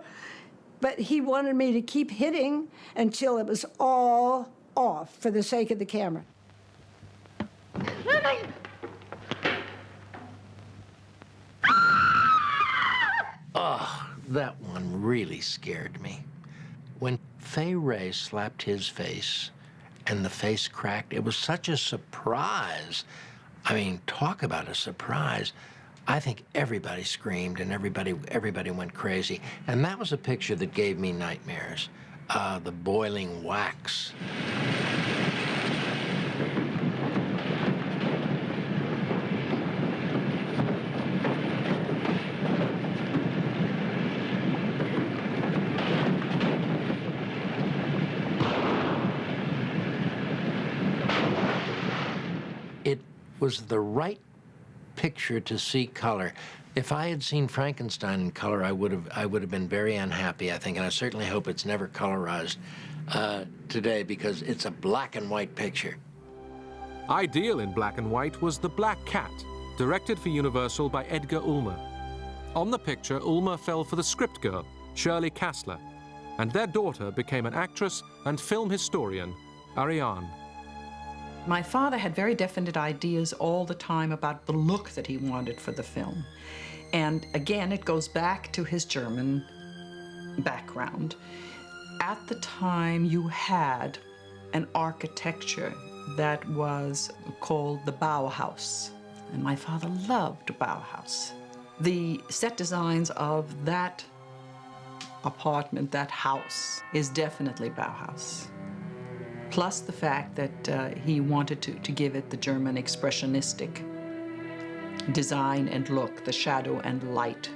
But he wanted me to keep hitting until it was all off for the sake of the camera. Oh, that one really scared me. When Fay Wray slapped his face and the face cracked, it was such a surprise. I mean, talk about a surprise. I think everybody screamed and everybody went crazy. And that was a picture that gave me nightmares. The boiling wax. It was the right picture to see color. If I had seen Frankenstein in color, I would have been very unhappy, I think, and I certainly hope it's never colorized today because it's a black and white picture. Ideal in black and white was The Black Cat, directed for Universal by Edgar Ulmer. On the picture, Ulmer fell for the script girl, Shirley Kassler, and their daughter became an actress and film historian, Ariane. My father had very definite ideas all the time about the look that he wanted for the film. And again, it goes back to his German background. At the time, you had an architecture that was called the Bauhaus. And my father loved Bauhaus. The set designs of that apartment, that house, is definitely Bauhaus. Plus the fact that he wanted to give it the German expressionistic design and look, the shadow and light.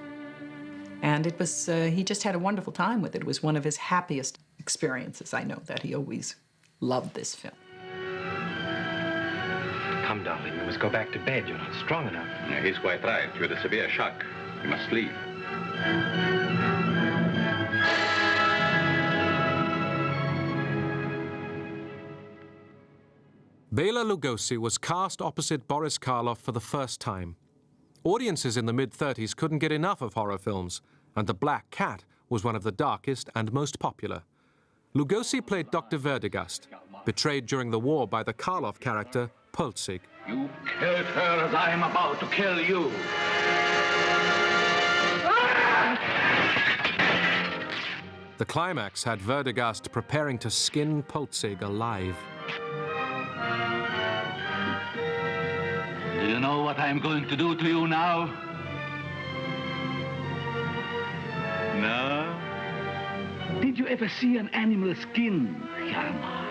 And it was, he just had a wonderful time with it. It was one of his happiest experiences. I know that he always loved this film. Come, darling, you must go back to bed. You're not strong enough. He's quite right. You had a severe shock. You must sleep. Bela Lugosi was cast opposite Boris Karloff for the first time. Audiences in the mid-30s couldn't get enough of horror films, and The Black Cat was one of the darkest and most popular. Lugosi played Dr. Verdegast, betrayed during the war by the Karloff character, Polzig. You killed her as I am about to kill you. The climax had Verdegast preparing to skin Polzig alive. Do you know what I am going to do to you now? No? Did you ever see an animal skin, Hjalmar?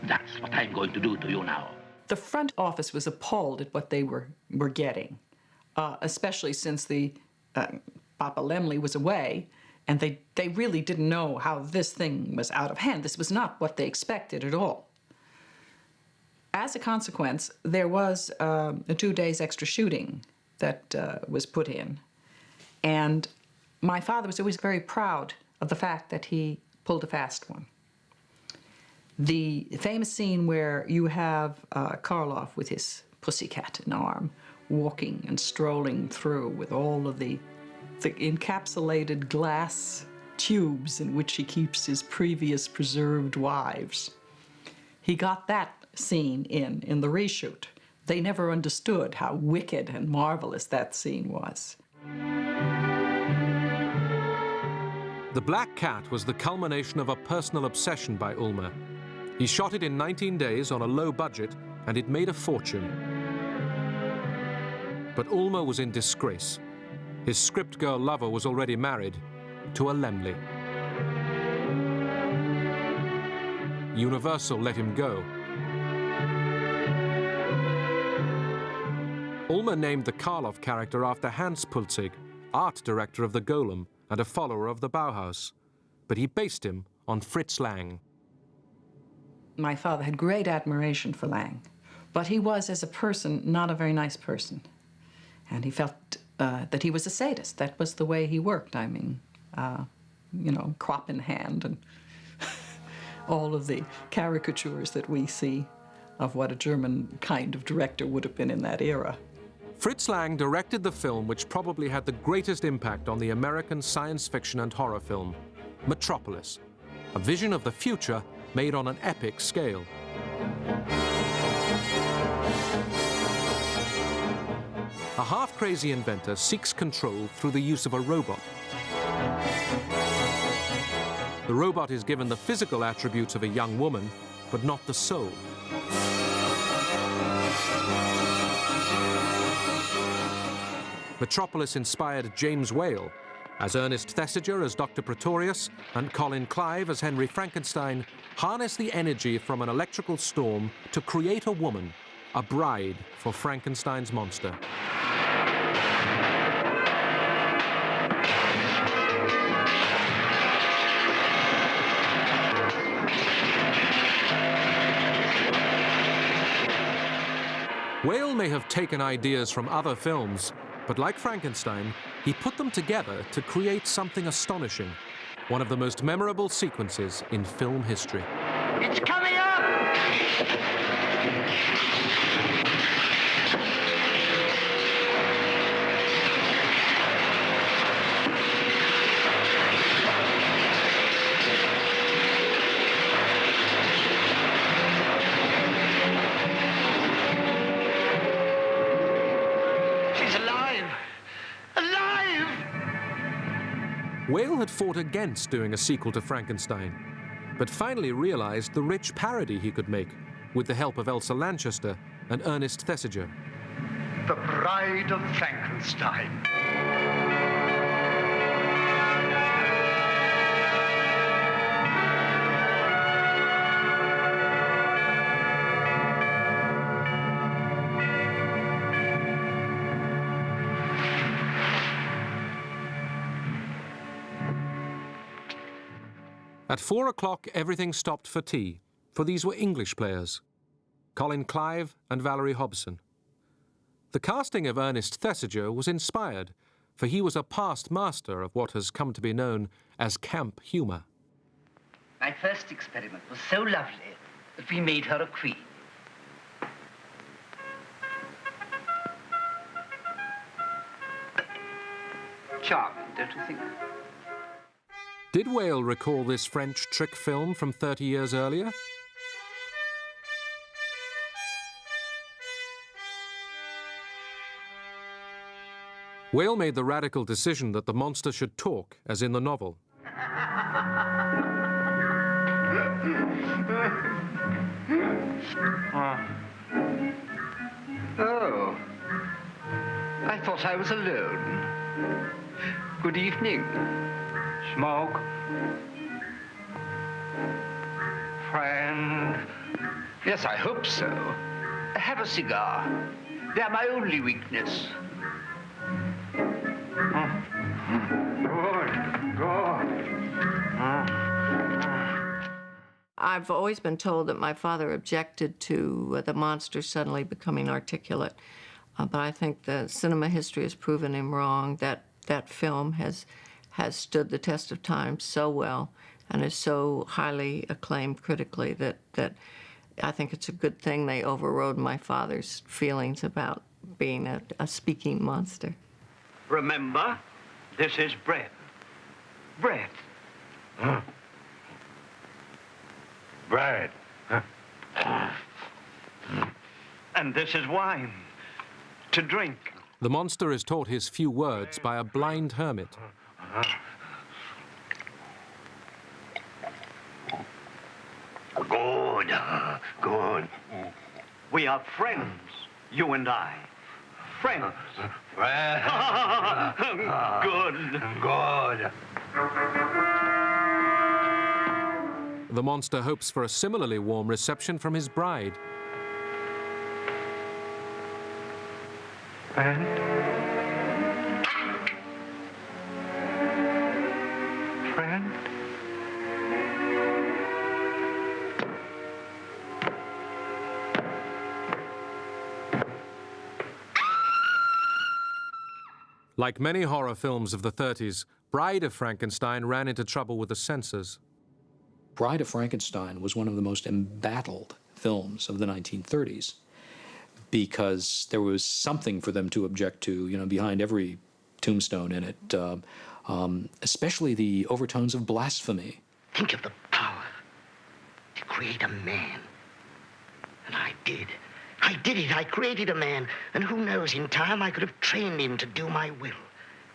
That's what I'm going to do to you now. The front office was appalled at what they were getting, especially since the Papa Lemley was away, and they really didn't know how this thing was out of hand. This was not what they expected at all. As a consequence, there was 2 days extra shooting that was put in. And my father was always very proud of the fact that he pulled a fast one. The famous scene where you have Karloff with his pussycat in arm, walking and strolling through with all of the encapsulated glass tubes in which he keeps his previous preserved wives. He got that scene in the reshoot. They never understood how wicked and marvelous that scene was. The Black Cat was the culmination of a personal obsession by Ulmer. He shot it in 19 days on a low budget, and it made a fortune. But Ulmer was in disgrace. His script girl lover was already married to a Lemley. Universal let him go. Ulmer named the Karloff character after Hans Polzig, art director of the Golem and a follower of the Bauhaus. But he based him on Fritz Lang. My father had great admiration for Lang, but he was, as a person, not a very nice person. And he felt that he was a sadist. That was the way he worked. I mean, you know, crop in hand and all of the caricatures that we see of what a German kind of director would have been in that era. Fritz Lang directed the film which probably had the greatest impact on the American science fiction and horror film, Metropolis, a vision of the future made on an epic scale. A half-crazy inventor seeks control through the use of a robot. The robot is given the physical attributes of a young woman, but not the soul. Metropolis inspired James Whale, as Ernest Thesiger as Dr. Pretorius and Colin Clive as Henry Frankenstein harness the energy from an electrical storm to create a woman, a bride for Frankenstein's monster. Whale may have taken ideas from other films, but like Frankenstein, he put them together to create something astonishing, one of the most memorable sequences in film history. It's coming up! Whale had fought against doing a sequel to Frankenstein, but finally realized the rich parody he could make with the help of Elsa Lanchester and Ernest Thesiger. The Bride of Frankenstein. At 4 o'clock, everything stopped for tea, for these were English players, Colin Clive and Valerie Hobson. The casting of Ernest Thesiger was inspired, for he was a past master of what has come to be known as camp humour. My first experiment was so lovely that we made her a queen. Charming, don't you think? Did Whale recall this French trick film from 30 years earlier? Whale made the radical decision that the monster should talk, as in the novel. Oh, I thought I was alone. Good evening. Smoke? Friend? Yes, I hope so. Have a cigar. They're my only weakness. I've always been told that my father objected to the monster suddenly becoming articulate, but I think the cinema history has proven him wrong. That film has stood the test of time so well and is so highly acclaimed critically that I think it's a good thing they overrode my father's feelings about being a speaking monster. Remember, this is bread. Bread. Bread. And this is wine. To drink. The monster is taught his few words by a blind hermit. Good. Good. We are friends, you and I. Friends. Good. Good. The monster hopes for a similarly warm reception from his bride. Friend? Friend? Like many horror films of the 30s, Bride of Frankenstein ran into trouble with the censors. Bride of Frankenstein was one of the most embattled films of the 1930s because there was something for them to object to, you know, behind every tombstone in it, especially the overtones of blasphemy. Think of the power to create a man. And I did. I did it. I created a man. And who knows, in time I could have trained him to do my will.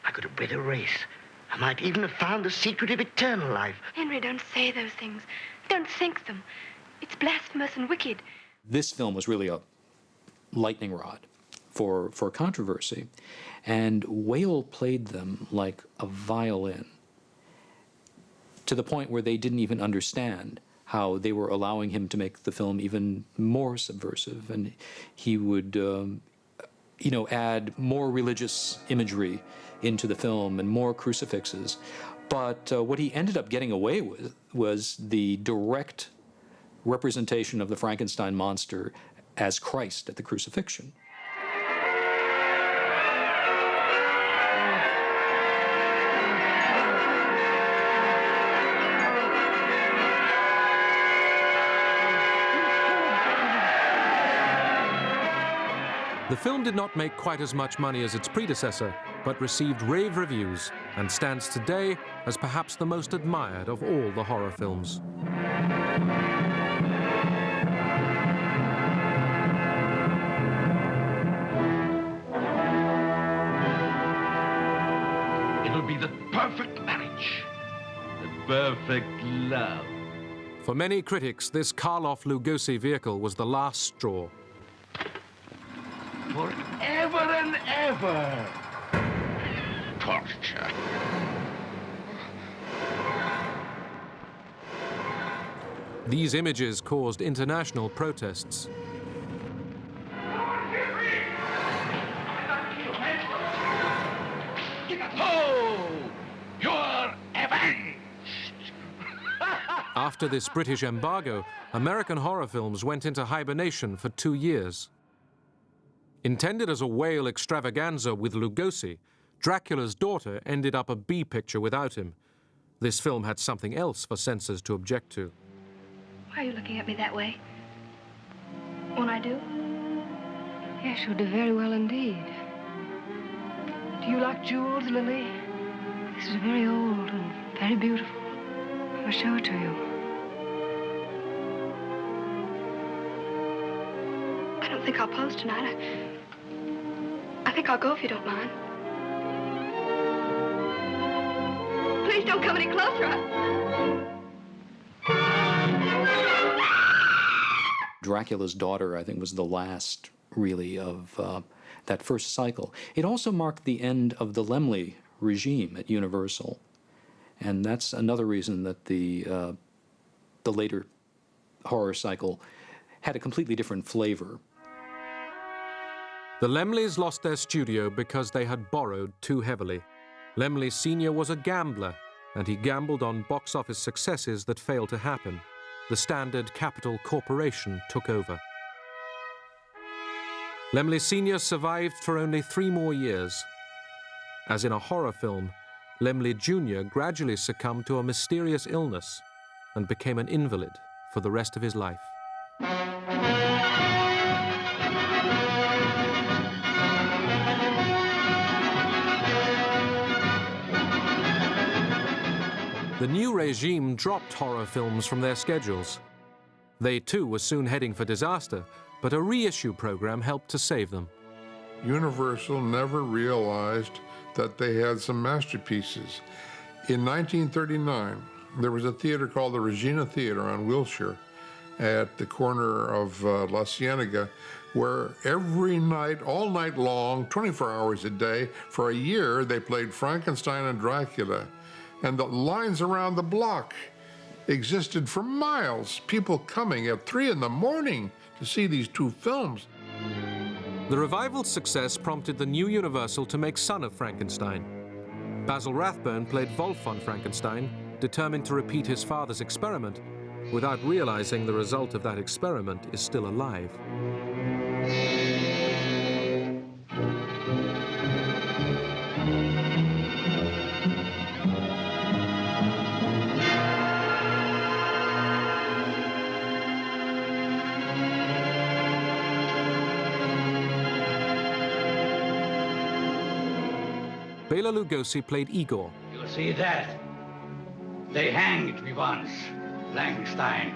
I could have bred a race. I might even have found the secret of eternal life. Henry, don't say those things. Don't think them. It's blasphemous and wicked. This film was really a lightning rod for controversy, and Whale played them like a violin to the point where they didn't even understand how they were allowing him to make the film even more subversive, and he would add more religious imagery into the film and more crucifixes. But what he ended up getting away with was the direct representation of the Frankenstein monster as Christ at the crucifixion. The film did not make quite as much money as its predecessor, but received rave reviews and stands today as perhaps the most admired of all the horror films. It'll be the perfect marriage. match. The perfect love. For many critics, this Karloff Lugosi vehicle was the last straw. Forever and ever. Torture. These images caused international protests. Oh, you're avenged. After this British embargo, American horror films went into hibernation for 2 years. Intended as a whale extravaganza with Lugosi, Dracula's Daughter ended up a B picture without him. This film had something else for censors to object to. Why are you looking at me that way? Won't I do? Yes, you'll do very well indeed. Do you like jewels, Lily? This is very old and very beautiful. I'll show it to you. I don't think I'll pose tonight. I think I'll go if you don't mind. Please don't come any closer. Dracula's Daughter, I think, was the last, really, of that first cycle. It also marked the end of the Laemmle regime at Universal. And that's another reason that the later horror cycle had a completely different flavor. The Laemmles lost their studio because they had borrowed too heavily. Laemmle Sr. was a gambler, and he gambled on box office successes that failed to happen. The Standard Capital Corporation took over. Laemmle Sr. survived for only 3 more years. As in a horror film, Laemmle Jr. gradually succumbed to a mysterious illness and became an invalid for the rest of his life. The new regime dropped horror films from their schedules. They too were soon heading for disaster, but a reissue program helped to save them. Universal never realized that they had some masterpieces. In 1939, there was a theater called the Regina Theater on Wilshire at the corner of La Cienega, where every night, all night long, 24 hours a day, for a year, they played Frankenstein and Dracula. And the lines around the block existed for miles, people coming at 3 in the morning to see these 2 films. The revival's success prompted the new Universal to make Son of Frankenstein. Basil Rathbone played Wolf on Frankenstein, determined to repeat his father's experiment, without realizing the result of that experiment is still alive. Bela Lugosi played Igor. You see that? They hanged me once, Frankenstein.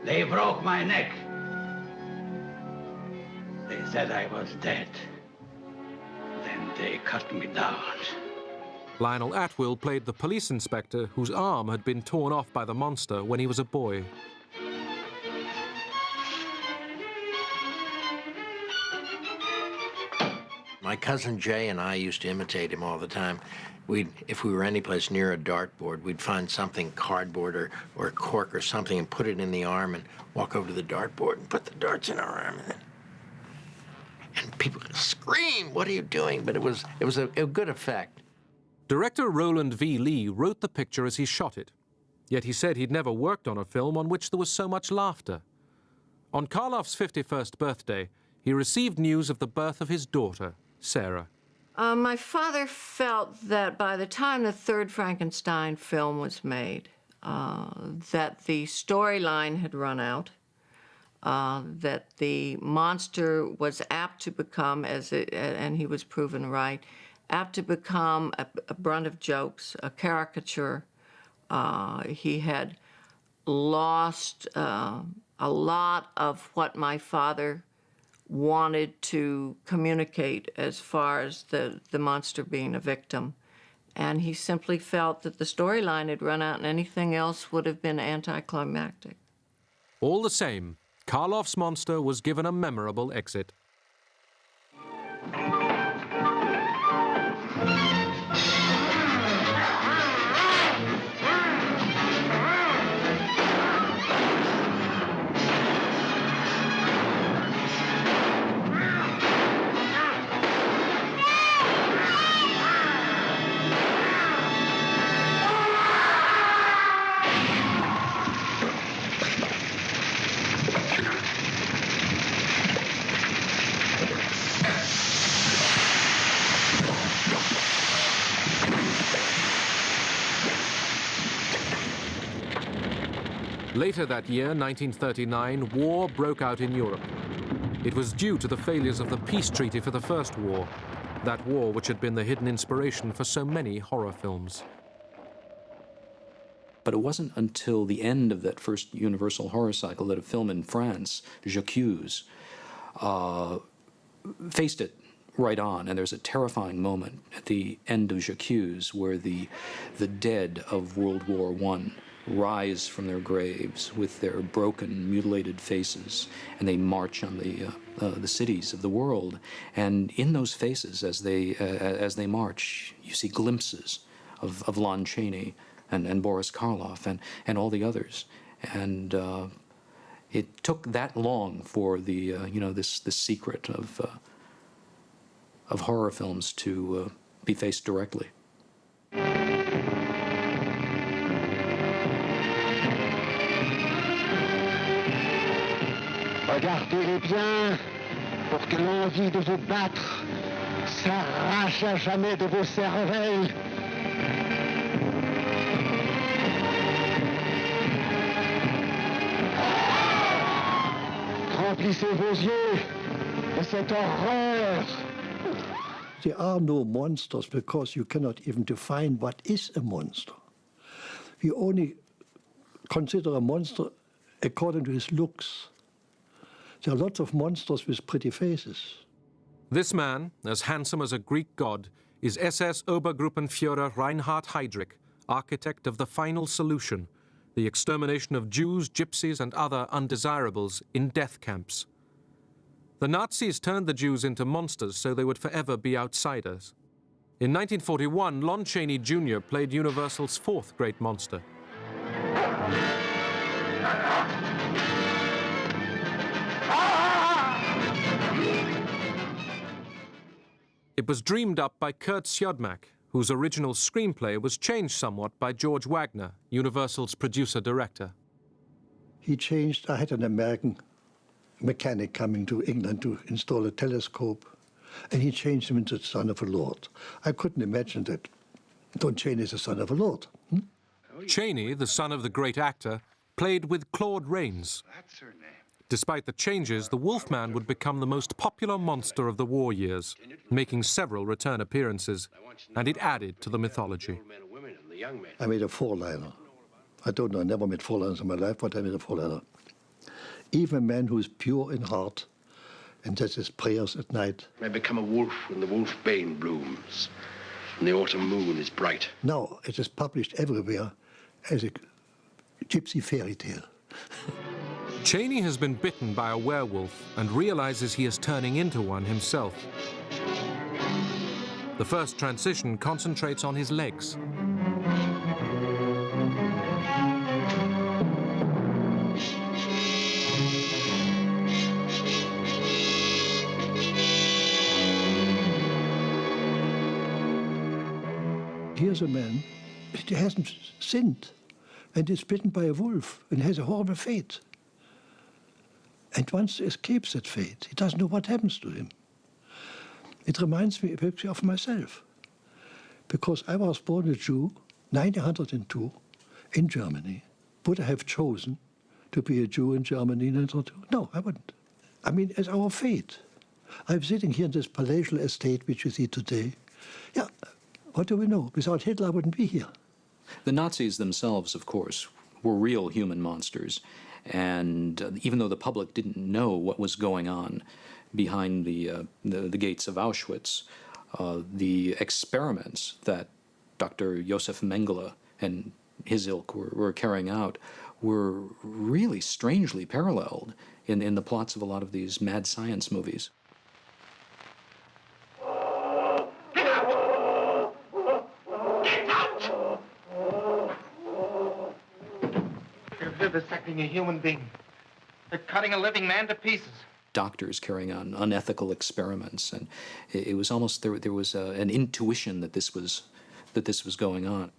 They broke my neck. They said I was dead. Then they cut me down. Lionel Atwill played the police inspector whose arm had been torn off by the monster when he was a boy. My cousin Jay and I used to imitate him all the time. If we were anyplace near a dartboard, we'd find something, cardboard or cork or something, and put it in the arm and walk over to the dartboard and put the darts in our arm. And people would scream, "What are you doing?" But it was a good effect. Director Roland V. Lee wrote the picture as he shot it. Yet he said he'd never worked on a film on which there was so much laughter. On Karloff's 51st birthday, he received news of the birth of his daughter, Sarah. My father felt that by the time the 3rd Frankenstein film was made, that the storyline had run out, that the monster was apt to become, and he was proven right, apt to become a brunt of jokes, a caricature. He had lost a lot of what my father wanted to communicate as far as the monster being a victim. And he simply felt that the storyline had run out and anything else would have been anticlimactic. All the same, Karloff's monster was given a memorable exit. Later that year, 1939, war broke out in Europe. It was due to the failures of the peace treaty for the First War, that war which had been the hidden inspiration for so many horror films. But it wasn't until the end of that first Universal horror cycle that a film in France, J'accuse, faced it right on. And there's a terrifying moment at the end of J'accuse where the dead of World War I rise from their graves with their broken, mutilated faces, and they march on the cities of the world. And in those faces, as they march, you see glimpses of Lon Chaney and Boris Karloff and all the others. And it took that long for the this secret of horror films to be faced directly. Regardez-les bien pour que l'envie de vous battre s'arrache à jamais de vos cervelles. Remplissez vos yeux de cette horreur. There are no monsters because you cannot even define what is a monster. We only consider a monster according to his looks. There are lots of monsters with pretty faces. This man, as handsome as a Greek god, is SS Obergruppenführer Reinhard Heydrich, architect of the final solution, the extermination of Jews, gypsies, and other undesirables in death camps. The Nazis turned the Jews into monsters so they would forever be outsiders. In 1941, Lon Chaney Jr. played Universal's fourth great monster. It was dreamed up by Kurt Siodmak, whose original screenplay was changed somewhat by George Wagner, Universal's producer-director. He changed. I had an American mechanic coming to England to install a telescope, and he changed him into the son of a lord. I couldn't imagine that Don Chaney is the son of a lord. Chaney, the son of the great actor, played with Claude Rains. Despite the changes, the Wolfman would become the most popular monster of the war years, making several return appearances, and it added to the mythology. I made a four-liner. I don't know, I never made four-liners in my life, but I made a four-liner. Even a man who is pure in heart and does his prayers at night may become a wolf when the wolfbane blooms and the autumn moon is bright. Now it is published everywhere as a gypsy fairy tale. Chaney has been bitten by a werewolf and realizes he is turning into one himself. The first transition concentrates on his legs. Here's a man, he hasn't sinned, and is bitten by a wolf, and has a horrible fate. And once escapes that fate, he doesn't know what happens to him. It reminds me actually of myself, because I was born a Jew, 1902, in Germany. Would I have chosen to be a Jew in Germany in 1902? No, I wouldn't. I mean, it's our fate. I'm sitting here in this palatial estate which you see today. Yeah, what do we know? Without Hitler, I wouldn't be here. The Nazis themselves, of course, were real human monsters. And even though the public didn't know what was going on behind the gates of Auschwitz, the experiments that Dr. Josef Mengele and his ilk were carrying out were really strangely paralleled in the plots of a lot of these mad science movies. They're vivisecting a human being. They're cutting a living man to pieces. Doctors carrying on unethical experiments, and it was almost there was an intuition that this was going on.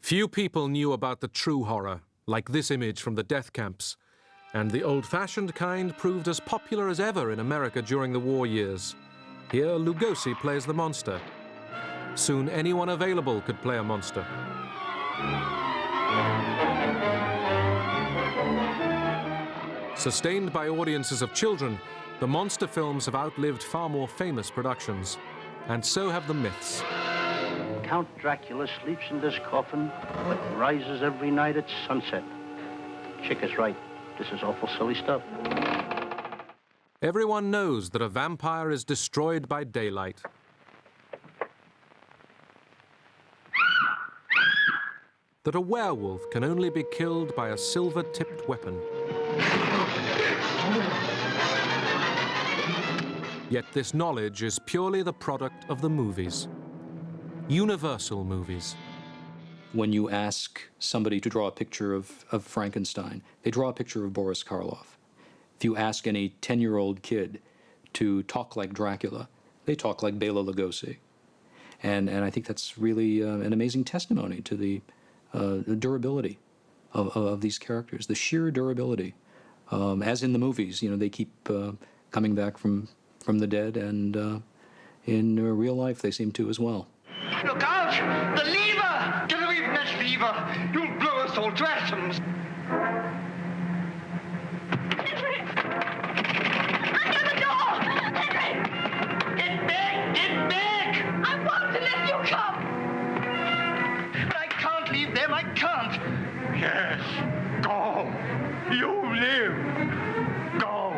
Few people knew about the true horror, like this image from the death camps, and the old-fashioned kind proved as popular as ever in America during the war years. Here, Lugosi plays the monster. Soon, anyone available could play a monster. Sustained by audiences of children, the monster films have outlived far more famous productions, and so have the myths. Count Dracula sleeps in this coffin, but rises every night at sunset. Chick is right. This is awful silly stuff. Everyone knows that a vampire is destroyed by daylight. That a werewolf can only be killed by a silver-tipped weapon. Yet this knowledge is purely the product of the movies. Universal movies. When you ask somebody to draw a picture of Frankenstein, they draw a picture of Boris Karloff. If you ask any 10-year-old kid to talk like Dracula, they talk like Bela Lugosi. And I think that's really an amazing testimony to the durability of these characters, the sheer durability. As in the movies, you know, they keep coming back from the dead, and in real life they seem to as well. Look out! The lever! Get away from that lever! You'll blow us all to atoms! Henry! Under the door! Henry! Get back! Get back! I want to let you come! But I can't leave them, I can't! Yes, go! You live! Go!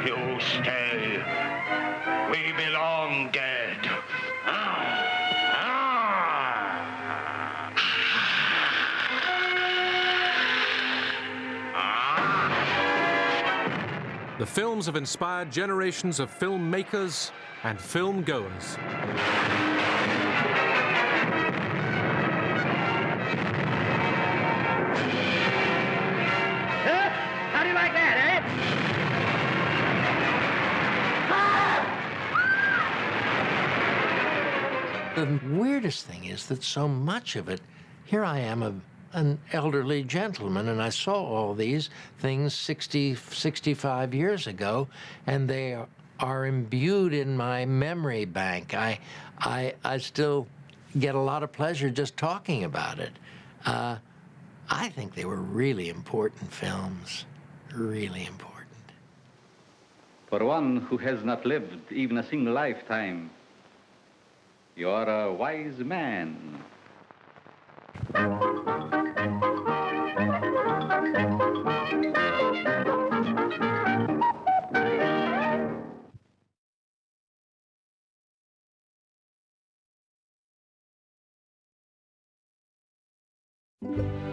You stay! We belong dead! The films have inspired generations of filmmakers and film goers. How do you like that, The weirdest thing is that so much of it, here I am, an elderly gentleman, and I saw all these things 60, 65 years ago, and they are imbued in my memory bank. I still get a lot of pleasure just talking about it. I think they were really important films, really important. For one who has not lived even a single lifetime, you are a wise man. Thank you.